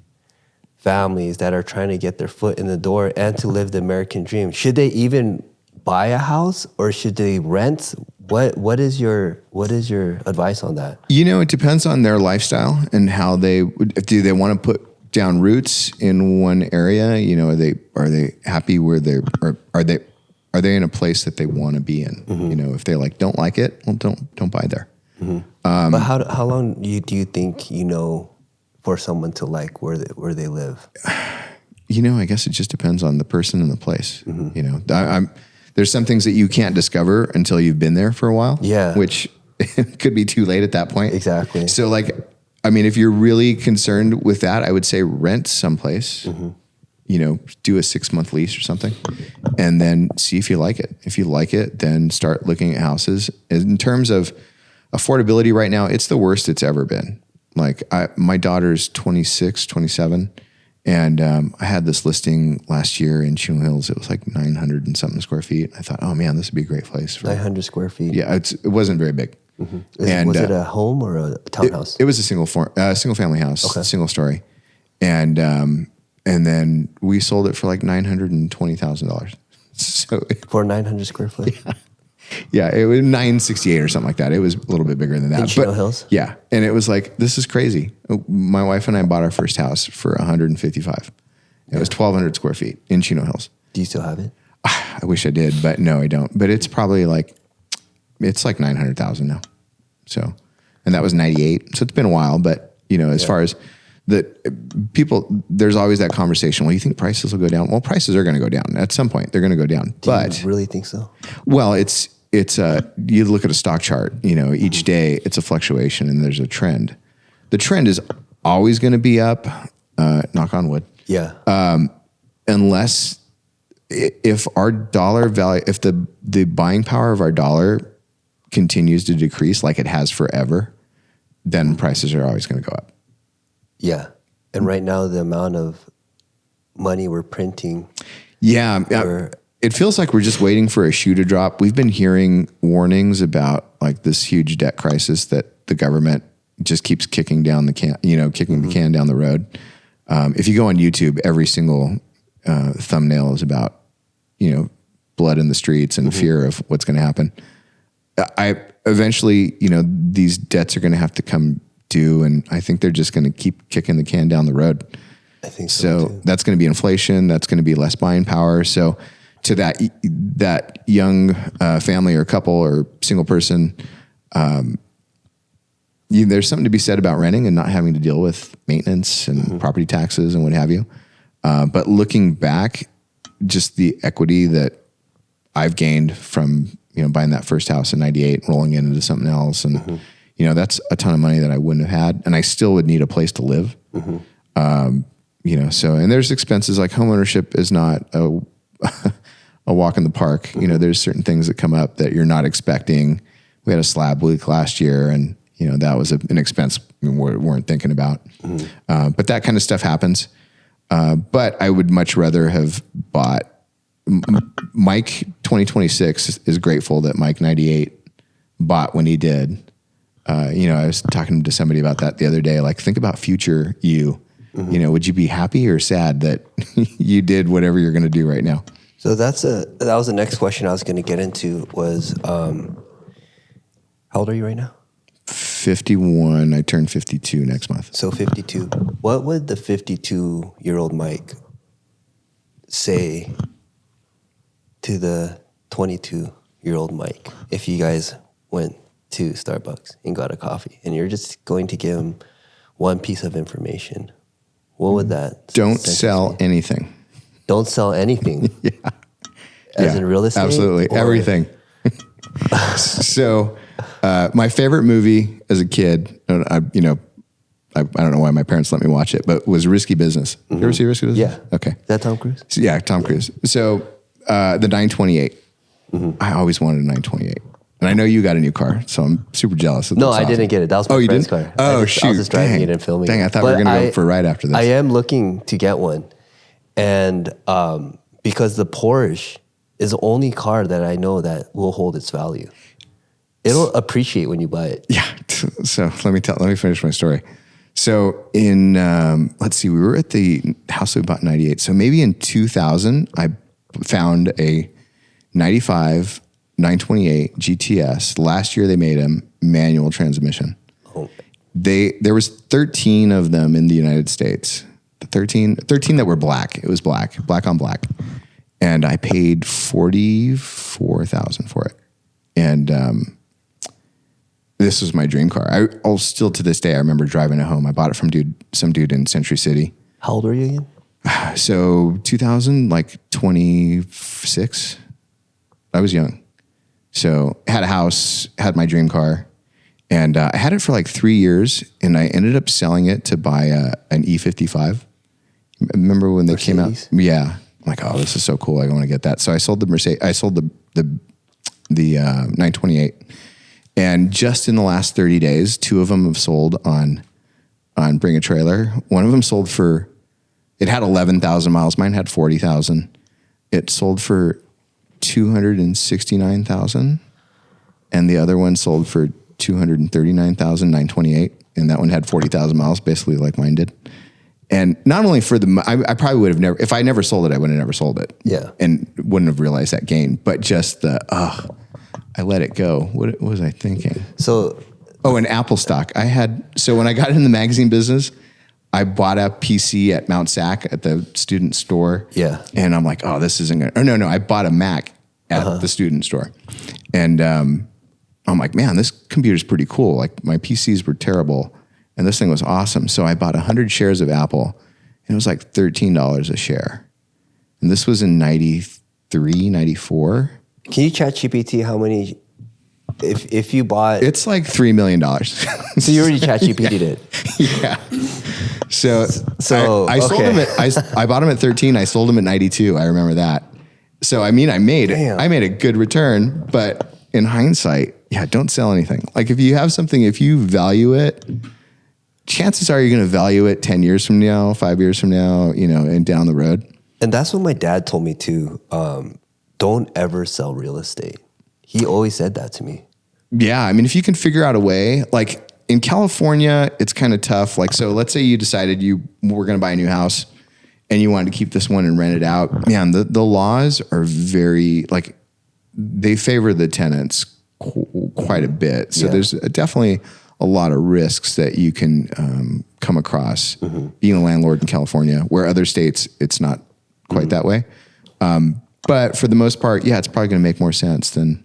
families that are trying to get their foot in the door and to live the American dream? Should they even buy a house or should they rent? What is your advice on that? It depends on their lifestyle and how do they want to put down roots in one area? Are they happy where are they in a place that they want to be in? If they don't like it, well, don't buy there. But how long do you think for someone to like where they live? I guess it just depends on the person and the place. There's some things that you can't discover until you've been there for a while. Yeah. Which could be too late at that point. Exactly. So if you're really concerned with that, I would say rent someplace, do a 6-month lease or something, and then see if you like it. If you like it, then start looking at houses. In terms of affordability right now, it's the worst it's ever been. My daughter's 26, 27. And I had this listing last year in Chino Hills. It was 900 and something square feet. I thought, oh man, this would be a great place. 900 square feet. Yeah, it wasn't very big. Was it a home or a townhouse? It was a single family house, single story. And then we sold it for $920,000. So for 900 square foot? Yeah, it was 968 or something like that. It was a little bit bigger than that. In Chino Hills? Yeah, and it was this is crazy. My wife and I bought our first house for $155. It was 1,200 square feet in Chino Hills. Do you still have it? I wish I did, but no, I don't. But it's probably it's $900,000 now. So, and that was 98. So it's been a while, but as far as people, there's always that conversation. Well, you think prices will go down? Well, prices are going to go down at some point. They're going to go down. Do you really think so? Well, it's you look at a stock chart, each day it's a fluctuation and there's a trend. The trend is always going to be up, knock on wood. Yeah. Unless if our dollar value, if the buying power of our dollar continues to decrease like it has forever, then prices are always going to go up. Yeah. And right now the amount of money we're printing. Yeah. It feels like we're just waiting for a shoe to drop. We've been hearing warnings about this huge debt crisis that the government just keeps kicking down the can, kicking the can down the road. If you go on YouTube, every single thumbnail is about, blood in the streets and fear of what's going to happen. Eventually, these debts are going to have to come due, and I think they're just going to keep kicking the can down the road. I think so too. That's going to be inflation. That's going to be less buying power. So to that young family or couple or single person, there's something to be said about renting and not having to deal with maintenance and property taxes and what have you. But looking back, just the equity that I've gained from, buying that first house in 98, rolling it into something else. And, that's a ton of money that I wouldn't have had. And I still would need a place to live. So, and there's expenses like homeownership is not a walk in the park. There's certain things that come up that you're not expecting. We had a slab leak last year, and that was an expense we weren't thinking about. But that kind of stuff happens. But I would much rather have bought. Mike 2026 is grateful that Mike 98 bought when he did. I was talking to somebody about that the other day. Like, think about future you. Would you be happy or sad that you did whatever you're going to do right now? So that was the next question I was going to get into was, how old are you right now? 51. I turn 52 next month. So 52. What would the 52-year-old Mike say to the 22-year-old Mike if you guys went to Starbucks and got a coffee and you're just going to give him one piece of information? What would that Don't sell anything. Don't sell anything. Yeah. As in real estate? Absolutely. Everything. So, my favorite movie as a kid, I don't know why my parents let me watch it, but was Risky Business. You ever see Risky Business? Yeah. Okay. Is that Tom Cruise? Yeah, Tom Cruise. So, the 928. I always wanted a 928. And I know you got a new car, so I'm super jealous. No, I didn't get it. That was my friend's car. Oh, shoot. I was just driving it and filming Dang, it. I thought we were going to go for a ride after this. I am looking to get one. And because the Porsche is the only car that I know that will hold its value. It'll appreciate when you buy it. Yeah. So let me finish my story. So in, let's see, we were at the house we bought in 98. So maybe in 2000, I found a 95 928 GTS. Last year they made them manual transmission. Oh. There was 13 of them in the United States. 13 that were black. It was black on black. And I paid $44,000 for it. And this was my dream car. I'll still to this day, I remember driving it home. I bought it from some dude in Century City. How old were you again? So 2000, like 26. I was young. So had a house, had my dream car. And I had it for like 3 years. And I ended up selling it to buy an E55. Remember when they came out? Yeah. I'm like, oh, this is so cool. I want to get that. So I sold the Mercedes. I sold the 928. And just in the last 30 days, 2 of them have sold on Bring a Trailer. One of them sold for, it had 11,000 miles. Mine had 40,000. It sold for 269,000. And the other one sold for 239,928. And that one had 40,000 miles, basically like mine did. And not only for I probably would have never, if I never sold it, I would have never sold it. Yeah. And wouldn't have realized that gain. But just I let it go. What was I thinking? So, and Apple stock. So when I got in the magazine business, I bought a PC at Mount Sac at the student store. Yeah. And I'm like, oh, this isn't going to, no, I bought a Mac at the student store. And I'm like, man, this computer's pretty cool. Like my PCs were terrible. And this thing was awesome. So I bought 100 shares of Apple, and it was like $13 a share. And this was in 93, 94. Can you chat GPT how many, if you bought... It's like $3 million. So you already chat GPT'd it? Yeah. So I sold him I bought him at 13. I sold him at 92. I remember that. So, I mean, I made a good return, but in hindsight, don't sell anything. Like if you have something, if you value it, chances are you're going to value it 10 years from now, 5 years from now, and down the road. And that's what my dad told me too. Don't ever sell real estate. He always said that to me. Yeah. I mean, if you can figure out a way, like in California, it's kind of tough. Like, so let's say you decided you were going to buy a new house and you wanted to keep this one and rent it out. Man, the laws are very, like, they favor the tenants quite a bit. So there's definitely a lot of risks that you can come across being a landlord in California, where other states, it's not quite that way. But for the most part, it's probably going to make more sense than,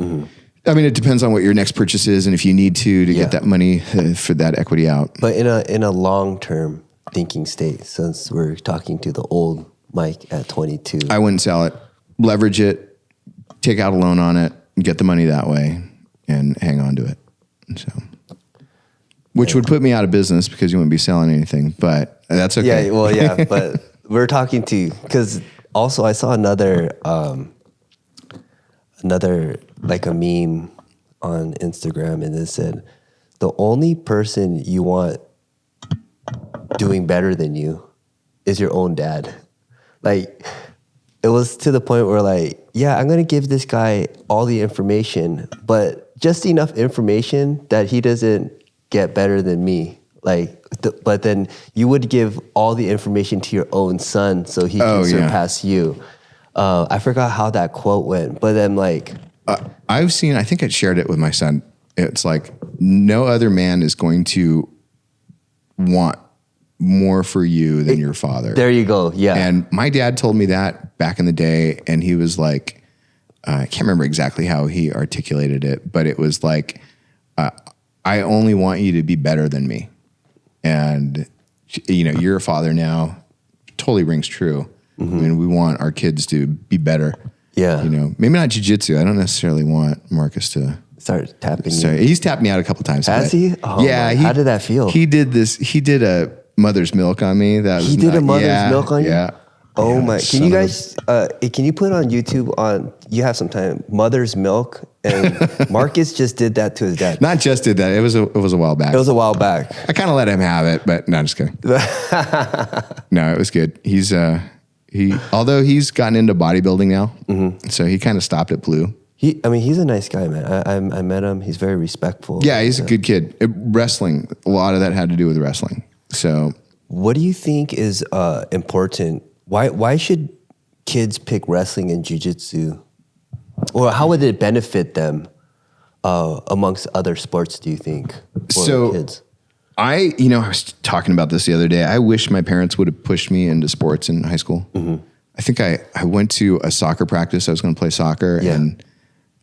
I mean, it depends on what your next purchase is and if you need to get that money for that equity out. But in a long-term thinking state, since we're talking to the old Mike at 22. I wouldn't sell it. Leverage it. take out a loan on it, get the money that way, and hang on to it. So, which would put me out of business because you wouldn't be selling anything, but that's okay. Yeah, well, yeah, but we're talking to, because also I saw another like a meme on Instagram, and it said, the only person you want doing better than you is your own dad. Like, it was to the point where like, yeah, I'm going to give this guy all the information, but just enough information that he doesn't get better than me. Like, but then you would give all the information to your own son so he can surpass you. I forgot how that quote went, but then like... I think I shared it with my son. It's like, no other man is going to want more for you than your father. There you go. Yeah. And my dad told me that back in the day, and he was like, I can't remember exactly how he articulated it, but it was like, I only want you to be better than me. And, you know, you're a father now. Totally rings true. Mm-hmm. I mean, we want our kids to be better. Yeah. You know, maybe not jiu-jitsu. I don't necessarily want Marcus to start tapping you. He's tapped me out a couple times. Has he? Oh, yeah. How did that feel? He did a mother's milk on me. He did a mother's milk on you? Yeah. Oh my! Can you guys? Can you put on YouTube on? You have some time. Mother's milk, and Marcus just did that to his dad. Not just did that. It was a while back. It was a while back. I kind of let him have it, but no, I'm just kidding. No, it was good. Although he's gotten into bodybuilding now, so he kind of stopped at blue. He's a nice guy, man. I met him. He's very respectful. Yeah, he's a good kid. Wrestling, a lot of that had to do with wrestling. So, what do you think is important? Why should kids pick wrestling and jiu-jitsu? Or how would it benefit them amongst other sports, do you think, for kids? I was talking about this the other day. I wish my parents would have pushed me into sports in high school. Mm-hmm. I think I went to a soccer practice. I was going to play soccer, and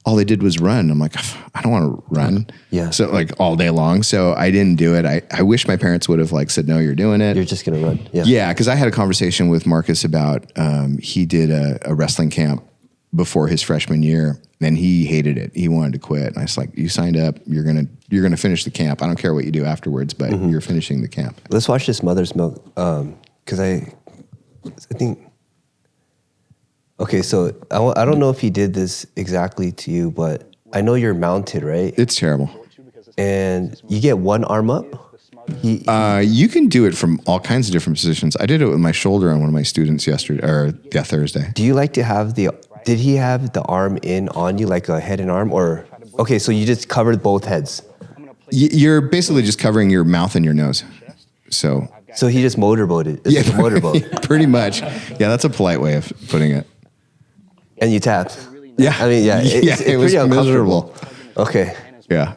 all they did was run. I'm like, I don't want to run. Yeah. So like all day long. So I didn't do it. I wish my parents would have like said, no, you're doing it. You're just going to run. Yeah. Yeah. Cause I had a conversation with Marcus about, he did a wrestling camp before his freshman year, and he hated it. He wanted to quit. And I was like, you signed up, you're going to finish the camp. I don't care what you do afterwards, but you're finishing the camp. Let's watch this mother's milk. Cause I think, okay, so I don't know if he did this exactly to you, but I know you're mounted, right? It's terrible. And you get one arm up? You can do it from all kinds of different positions. I did it with my shoulder on one of my students Thursday. Do you like to have did he have the arm in on you, like a head and arm? Or, okay, so you just covered both heads. You're basically just covering your mouth and your nose. So he just motorboated. It's like a motorboat. Pretty much. Yeah, that's a polite way of putting it. And you tapped. Yeah. I mean, it's it was pretty miserable. Okay. Yeah.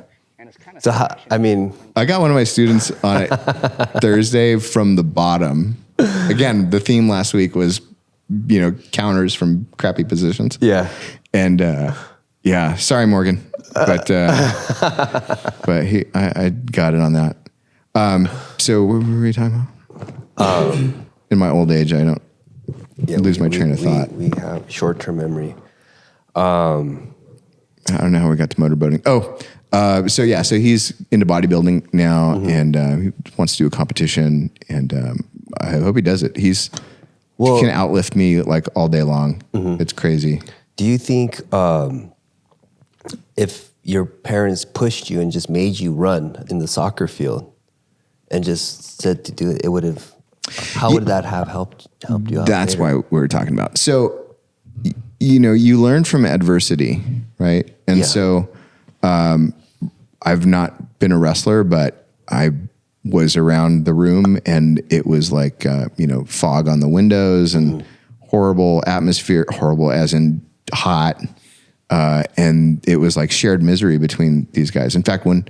So, I got one of my students on it Thursday from the bottom. Again, the theme last week was, counters from crappy positions. Yeah. And, sorry, Morgan. But I got it on that. So what were we talking about? In my old age, I don't lose my train of thought. We have short-term memory. I don't know how we got to motorboating. So he's into bodybuilding now, and he wants to do a competition, and I hope he does it. He can outlift me like all day long. It's crazy. Do you think if your parents pushed you and just made you run in the soccer field and just said to do it, it would have? How would that have helped you out? That's later? why we're talking about. So, you learn from adversity, right? And so, I've not been a wrestler, but I was around the room, and it was like, fog on the windows and horrible atmosphere, horrible as in hot. And it was like shared misery between these guys. In fact, when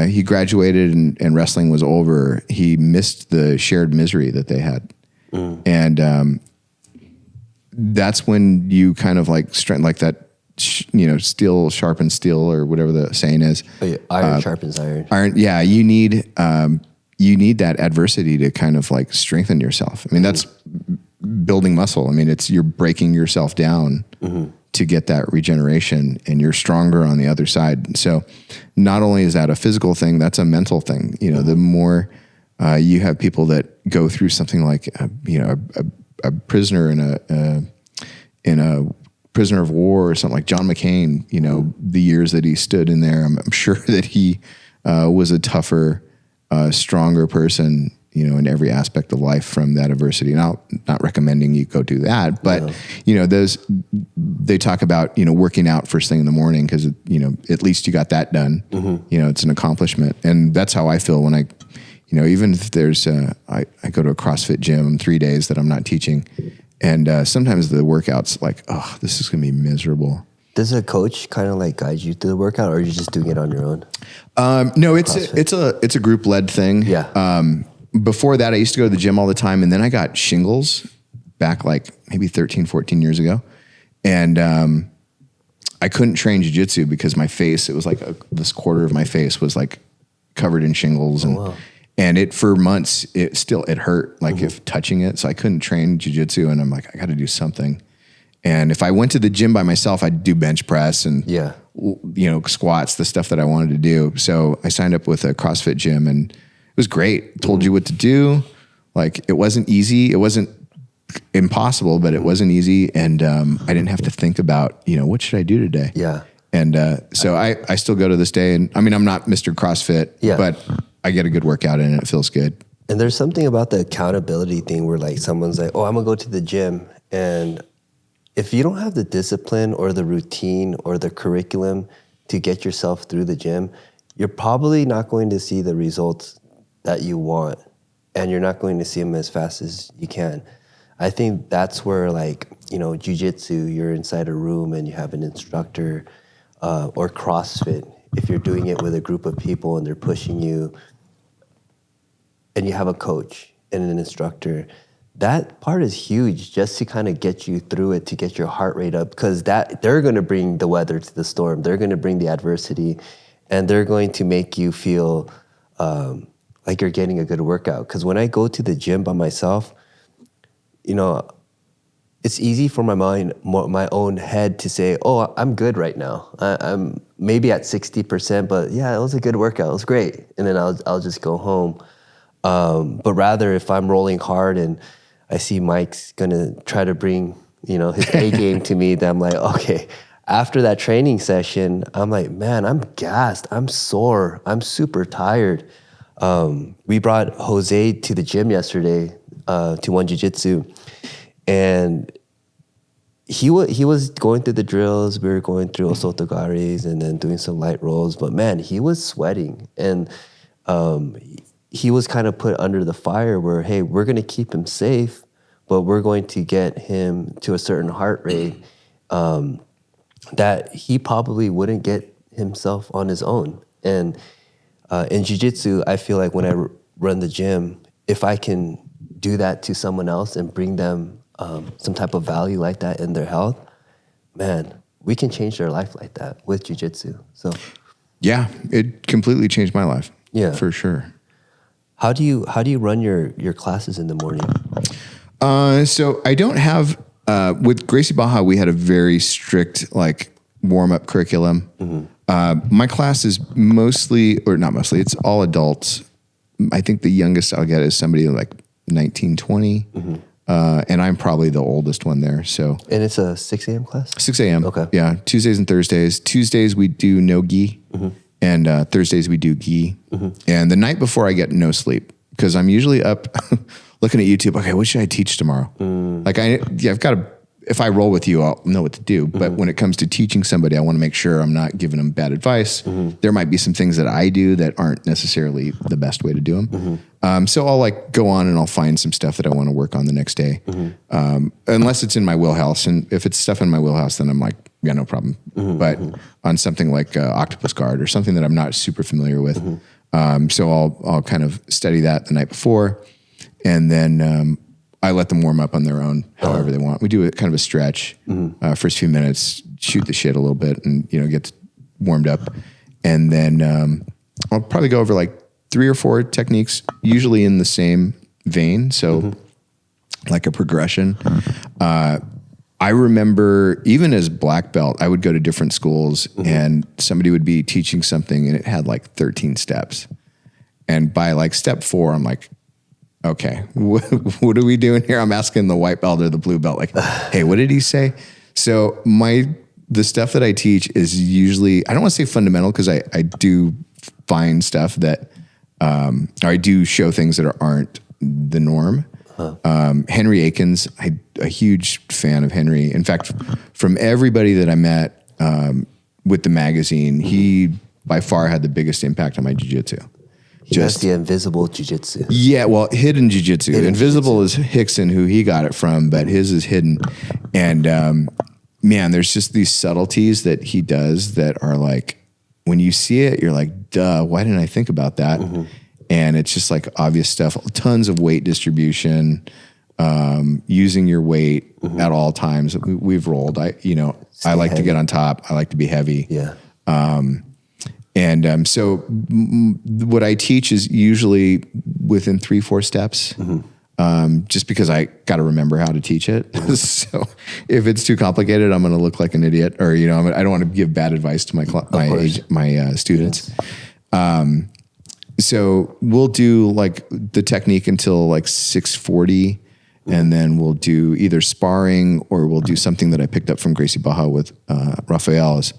he graduated and wrestling was over, he missed the shared misery that they had. And that's when you kind of like strength, like that, steel sharpens steel, or whatever the saying is. Iron sharpens iron. Yeah, you need that adversity to kind of like strengthen yourself. I mean, that's building muscle. I mean, you're breaking yourself down to get that regeneration, and you're stronger on the other side. So not only is that a physical thing, that's a mental thing. You know, the more you have people that go through something like, a prisoner in a prisoner of war or something like John McCain, you know, the years that he stood in there, I'm sure that he was a tougher, stronger person, you know, in every aspect of life from that adversity. Now, not recommending you go do that, but you know, they talk about, you know, working out first thing in the morning, because, you know, at least you got that done. You know, it's an accomplishment. And that's how I feel when I, you know, even if there's, I go to a CrossFit gym 3 days that I'm not teaching. And sometimes the workout's like, oh, this is going to be miserable. Does a coach kind of like guide you through the workout, or are you just doing it on your own? No, it's a group led thing. Yeah. Before that, I used to go to the gym all the time, and then I got shingles back like maybe 13, 14 years ago. And I couldn't train jiu-jitsu because my face, it was like this quarter of my face was like covered in shingles. And it, for months, it hurt, like if touching it. So I couldn't train jiu-jitsu, and I'm like, I got to do something. And if I went to the gym by myself, I'd do bench press and, you know, squats, the stuff that I wanted to do. So I signed up with a CrossFit gym, and it was great. Told you what to do. Like, it wasn't easy. It wasn't impossible, but it wasn't easy. And I didn't have to think about, you know, what should I do today? Yeah. And so I still go to this day. And I mean, I'm not Mr. CrossFit, but I get a good workout in it. It feels good. And there's something about the accountability thing where like someone's like, oh, I'm going to go to the gym. And if you don't have the discipline or the routine or the curriculum to get yourself through the gym, you're probably not going to see the results that you want, and you're not going to see them as fast as you can. I think that's where, like, you know, jiu-jitsu, you're inside a room and you have an instructor, or CrossFit, if you're doing it with a group of people and they're pushing you, and you have a coach and an instructor, that part is huge just to kind of get you through it, to get your heart rate up, because they're going to bring the weather to the storm. They're going to bring the adversity, and they're going to make you feel like you're getting a good workout. Because when I go to the gym by myself, you know, it's easy for my own head to say, oh, I'm good right now. I'm maybe at 60%, but yeah, it was a good workout. It was great. And then I'll just go home. But rather, if I'm rolling hard and I see Mike's gonna try to bring, you know, his A game to me, then I'm like, okay. After that training session, I'm like, man, I'm gassed. I'm sore. I'm super tired. We brought Jose to the gym yesterday, to One Jiu-Jitsu, and he was going through the drills. We were going through osotogares and then doing some light rolls. But man, he was sweating, and he was kind of put under the fire where, hey, we're going to keep him safe, but we're going to get him to a certain heart rate that he probably wouldn't get himself on his own. And in jiu-jitsu, I feel like when I run the gym, if I can do that to someone else and bring them some type of value like that in their health, man, we can change their life like that with jiu-jitsu. So, yeah, it completely changed my life. Yeah, for sure. How do you run your classes in the morning? So I don't have with Gracie Baja. We had a very strict like warm up curriculum. My class is mostly, or not mostly, it's all adults. I think the youngest I'll get is somebody like 19, 20. And I'm probably the oldest one there. So, and it's a 6 a.m. class? 6 a.m. Okay. Yeah. Tuesdays and Thursdays. Tuesdays we do no gi, and Thursdays we do gi. And the night before I get no sleep, because I'm usually up looking at YouTube. Okay, what should I teach tomorrow? Like I've got to, if I roll with you, I'll know what to do. But when it comes to teaching somebody, I want to make sure I'm not giving them bad advice. There might be some things that I do that aren't necessarily the best way to do them. So I'll like go on and I'll find some stuff that I want to work on the next day. Unless it's in my wheelhouse. And if it's stuff in my wheelhouse, then I'm like, yeah, no problem. But on something like octopus guard or something that I'm not super familiar with. So I'll kind of study that the night before. And then I let them warm up on their own, however they want. We do kind of a stretch, first few minutes, shoot the shit a little bit, and get warmed up, and then I'll probably go over like 3 or 4 techniques, usually in the same vein. So, like a progression. I remember even as black belt, I would go to different schools and somebody would be teaching something and it had like 13 steps. And by like step 4, I'm like, okay, what are we doing here? I'm asking the white belt or the blue belt, like, hey, what did he say? So the stuff that I teach is usually, I don't want to say fundamental because I do find stuff that, or I do show things that aren't the norm. Henry Akins, I'm a huge fan of Henry. In fact, from everybody that I met with the magazine, he by far had the biggest impact on my jiu-jitsu. Just the invisible jiu-jitsu. Yeah, well, hidden jiu-jitsu. Invisible is Hickson, who he got it from, but his is hidden. And man, there's just these subtleties that he does that are like, when you see it, you're like, duh, why didn't I think about that? And it's just like obvious stuff, tons of weight distribution, using your weight at all times. We've rolled. I like heavy. To get on top. I like to be heavy. Yeah. So what I teach is usually within 3-4 steps, just because I got to remember how to teach it. So if it's too complicated, I'm going to look like an idiot, or I don't want to give bad advice to my students. Yes. So we'll do like the technique until like 6:40, and then we'll do either sparring or we'll do something that I picked up from Gracie Baja with Rafael. Is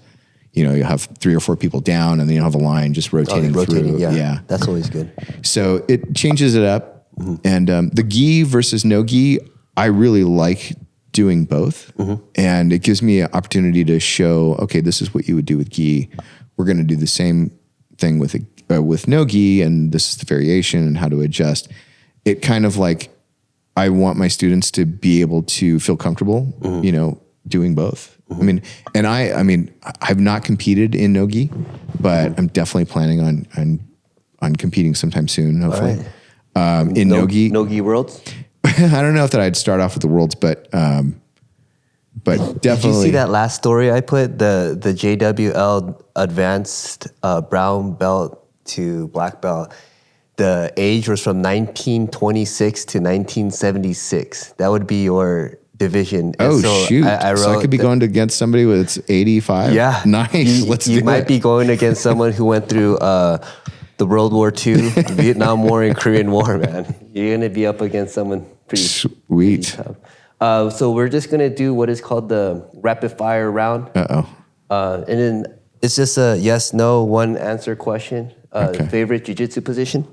you'll have 3 or 4 people down, and then you'll have a line just rotating through. Yeah, that's always good. So it changes it up, and the gi versus no gi, I really like doing both, and it gives me an opportunity to show, okay, this is what you would do with gi. We're going to do the same thing with no gi, and this is the variation and how to adjust. It kind of like, I want my students to be able to feel comfortable, doing both. I mean, I've not competed in no gi, but I'm definitely planning on competing sometime soon, hopefully. Right. In no gi worlds. I don't know if that I'd start off with the worlds, but definitely. Did you see that last story I put? The JWL advanced brown belt to black belt. The age was from 1926 to 1976. That would be your division. Oh, shoot. So I could be going against somebody with 85? Yeah. Nice. You might be going against someone who went through the World War II, Vietnam War, and Korean War, man. You're going to be up against someone pretty sweet. Pretty tough. So we're just going to do what is called the rapid fire round. And then it's just a yes, no, one answer question. Okay. Favorite jiu-jitsu position?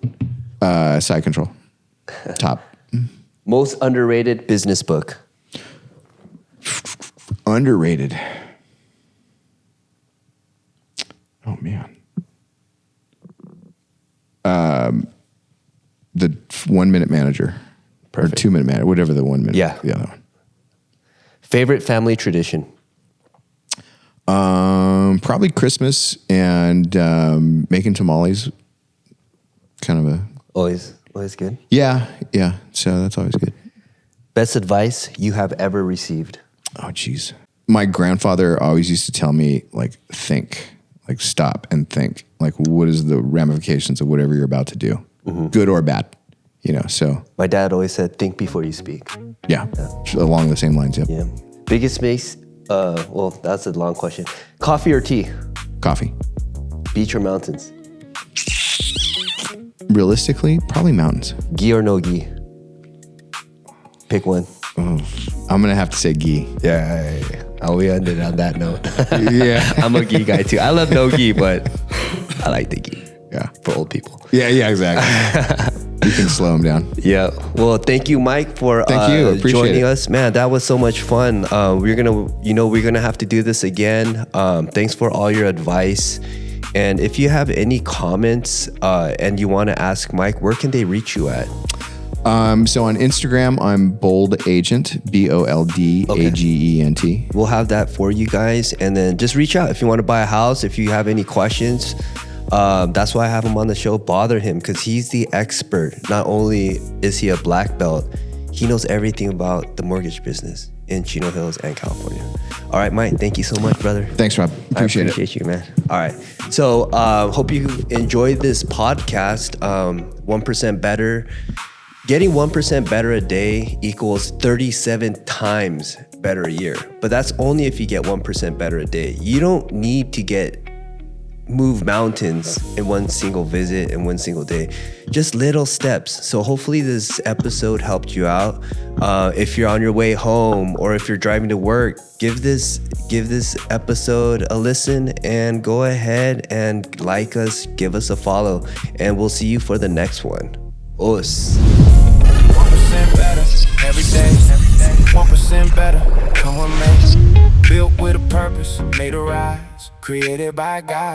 Side control. Top. Most underrated business book? Underrated. Oh, man. The 1 Minute Manager. Perfect. Or 2 Minute Manager, whatever the 1 minute. Yeah. The other one. Favorite family tradition? Probably Christmas and making tamales. Kind of a always good. Yeah. So that's always good. Best advice you have ever received? Oh, geez. My grandfather always used to tell me, like, think, like, stop and think, like, what is the ramifications of whatever you're about to do, good or bad, So my dad always said, think before you speak. Yeah. Along the same lines. Yep. Yeah. Biggest makes. Well, that's a long question. Coffee or tea? Coffee. Beach or mountains? Realistically, probably mountains. Gi or no gi? Pick one. Oh, I'm going to have to say gi. Yeah. We ended on that note. Yeah. I'm a gi guy too. I love no gi, but I like the gi. Yeah. For old people. Yeah, exactly. You can slow them down. Yeah. Well, thank you, Mike, for joining us. Man, that was so much fun. We're gonna have to do this again. Thanks for all your advice. And if you have any comments and you want to ask Mike, where can they reach you at? So on Instagram, I'm Bold Agent, BOLDAGENT. We'll have that for you guys. And then just reach out if you want to buy a house, if you have any questions. That's why I have him on the show. Bother him because he's the expert. Not only is he a black belt, he knows everything about the mortgage business in Chino Hills and California. All right, Mike, thank you so much, brother. Thanks, Rob. Appreciate it. I appreciate you, man. All right. So hope you enjoyed this podcast. 1% Better. Getting 1% better a day equals 37 times better a year. But that's only if you get 1% better a day. You don't need to move mountains in one single visit in one single day. Just little steps. So hopefully this episode helped you out. If you're on your way home or if you're driving to work, give this episode a listen and go ahead and like us, give us a follow, and we'll see you for the next one. Us. 1% better every day. 1% better, come with me. Built with a purpose, made to rise, created by God.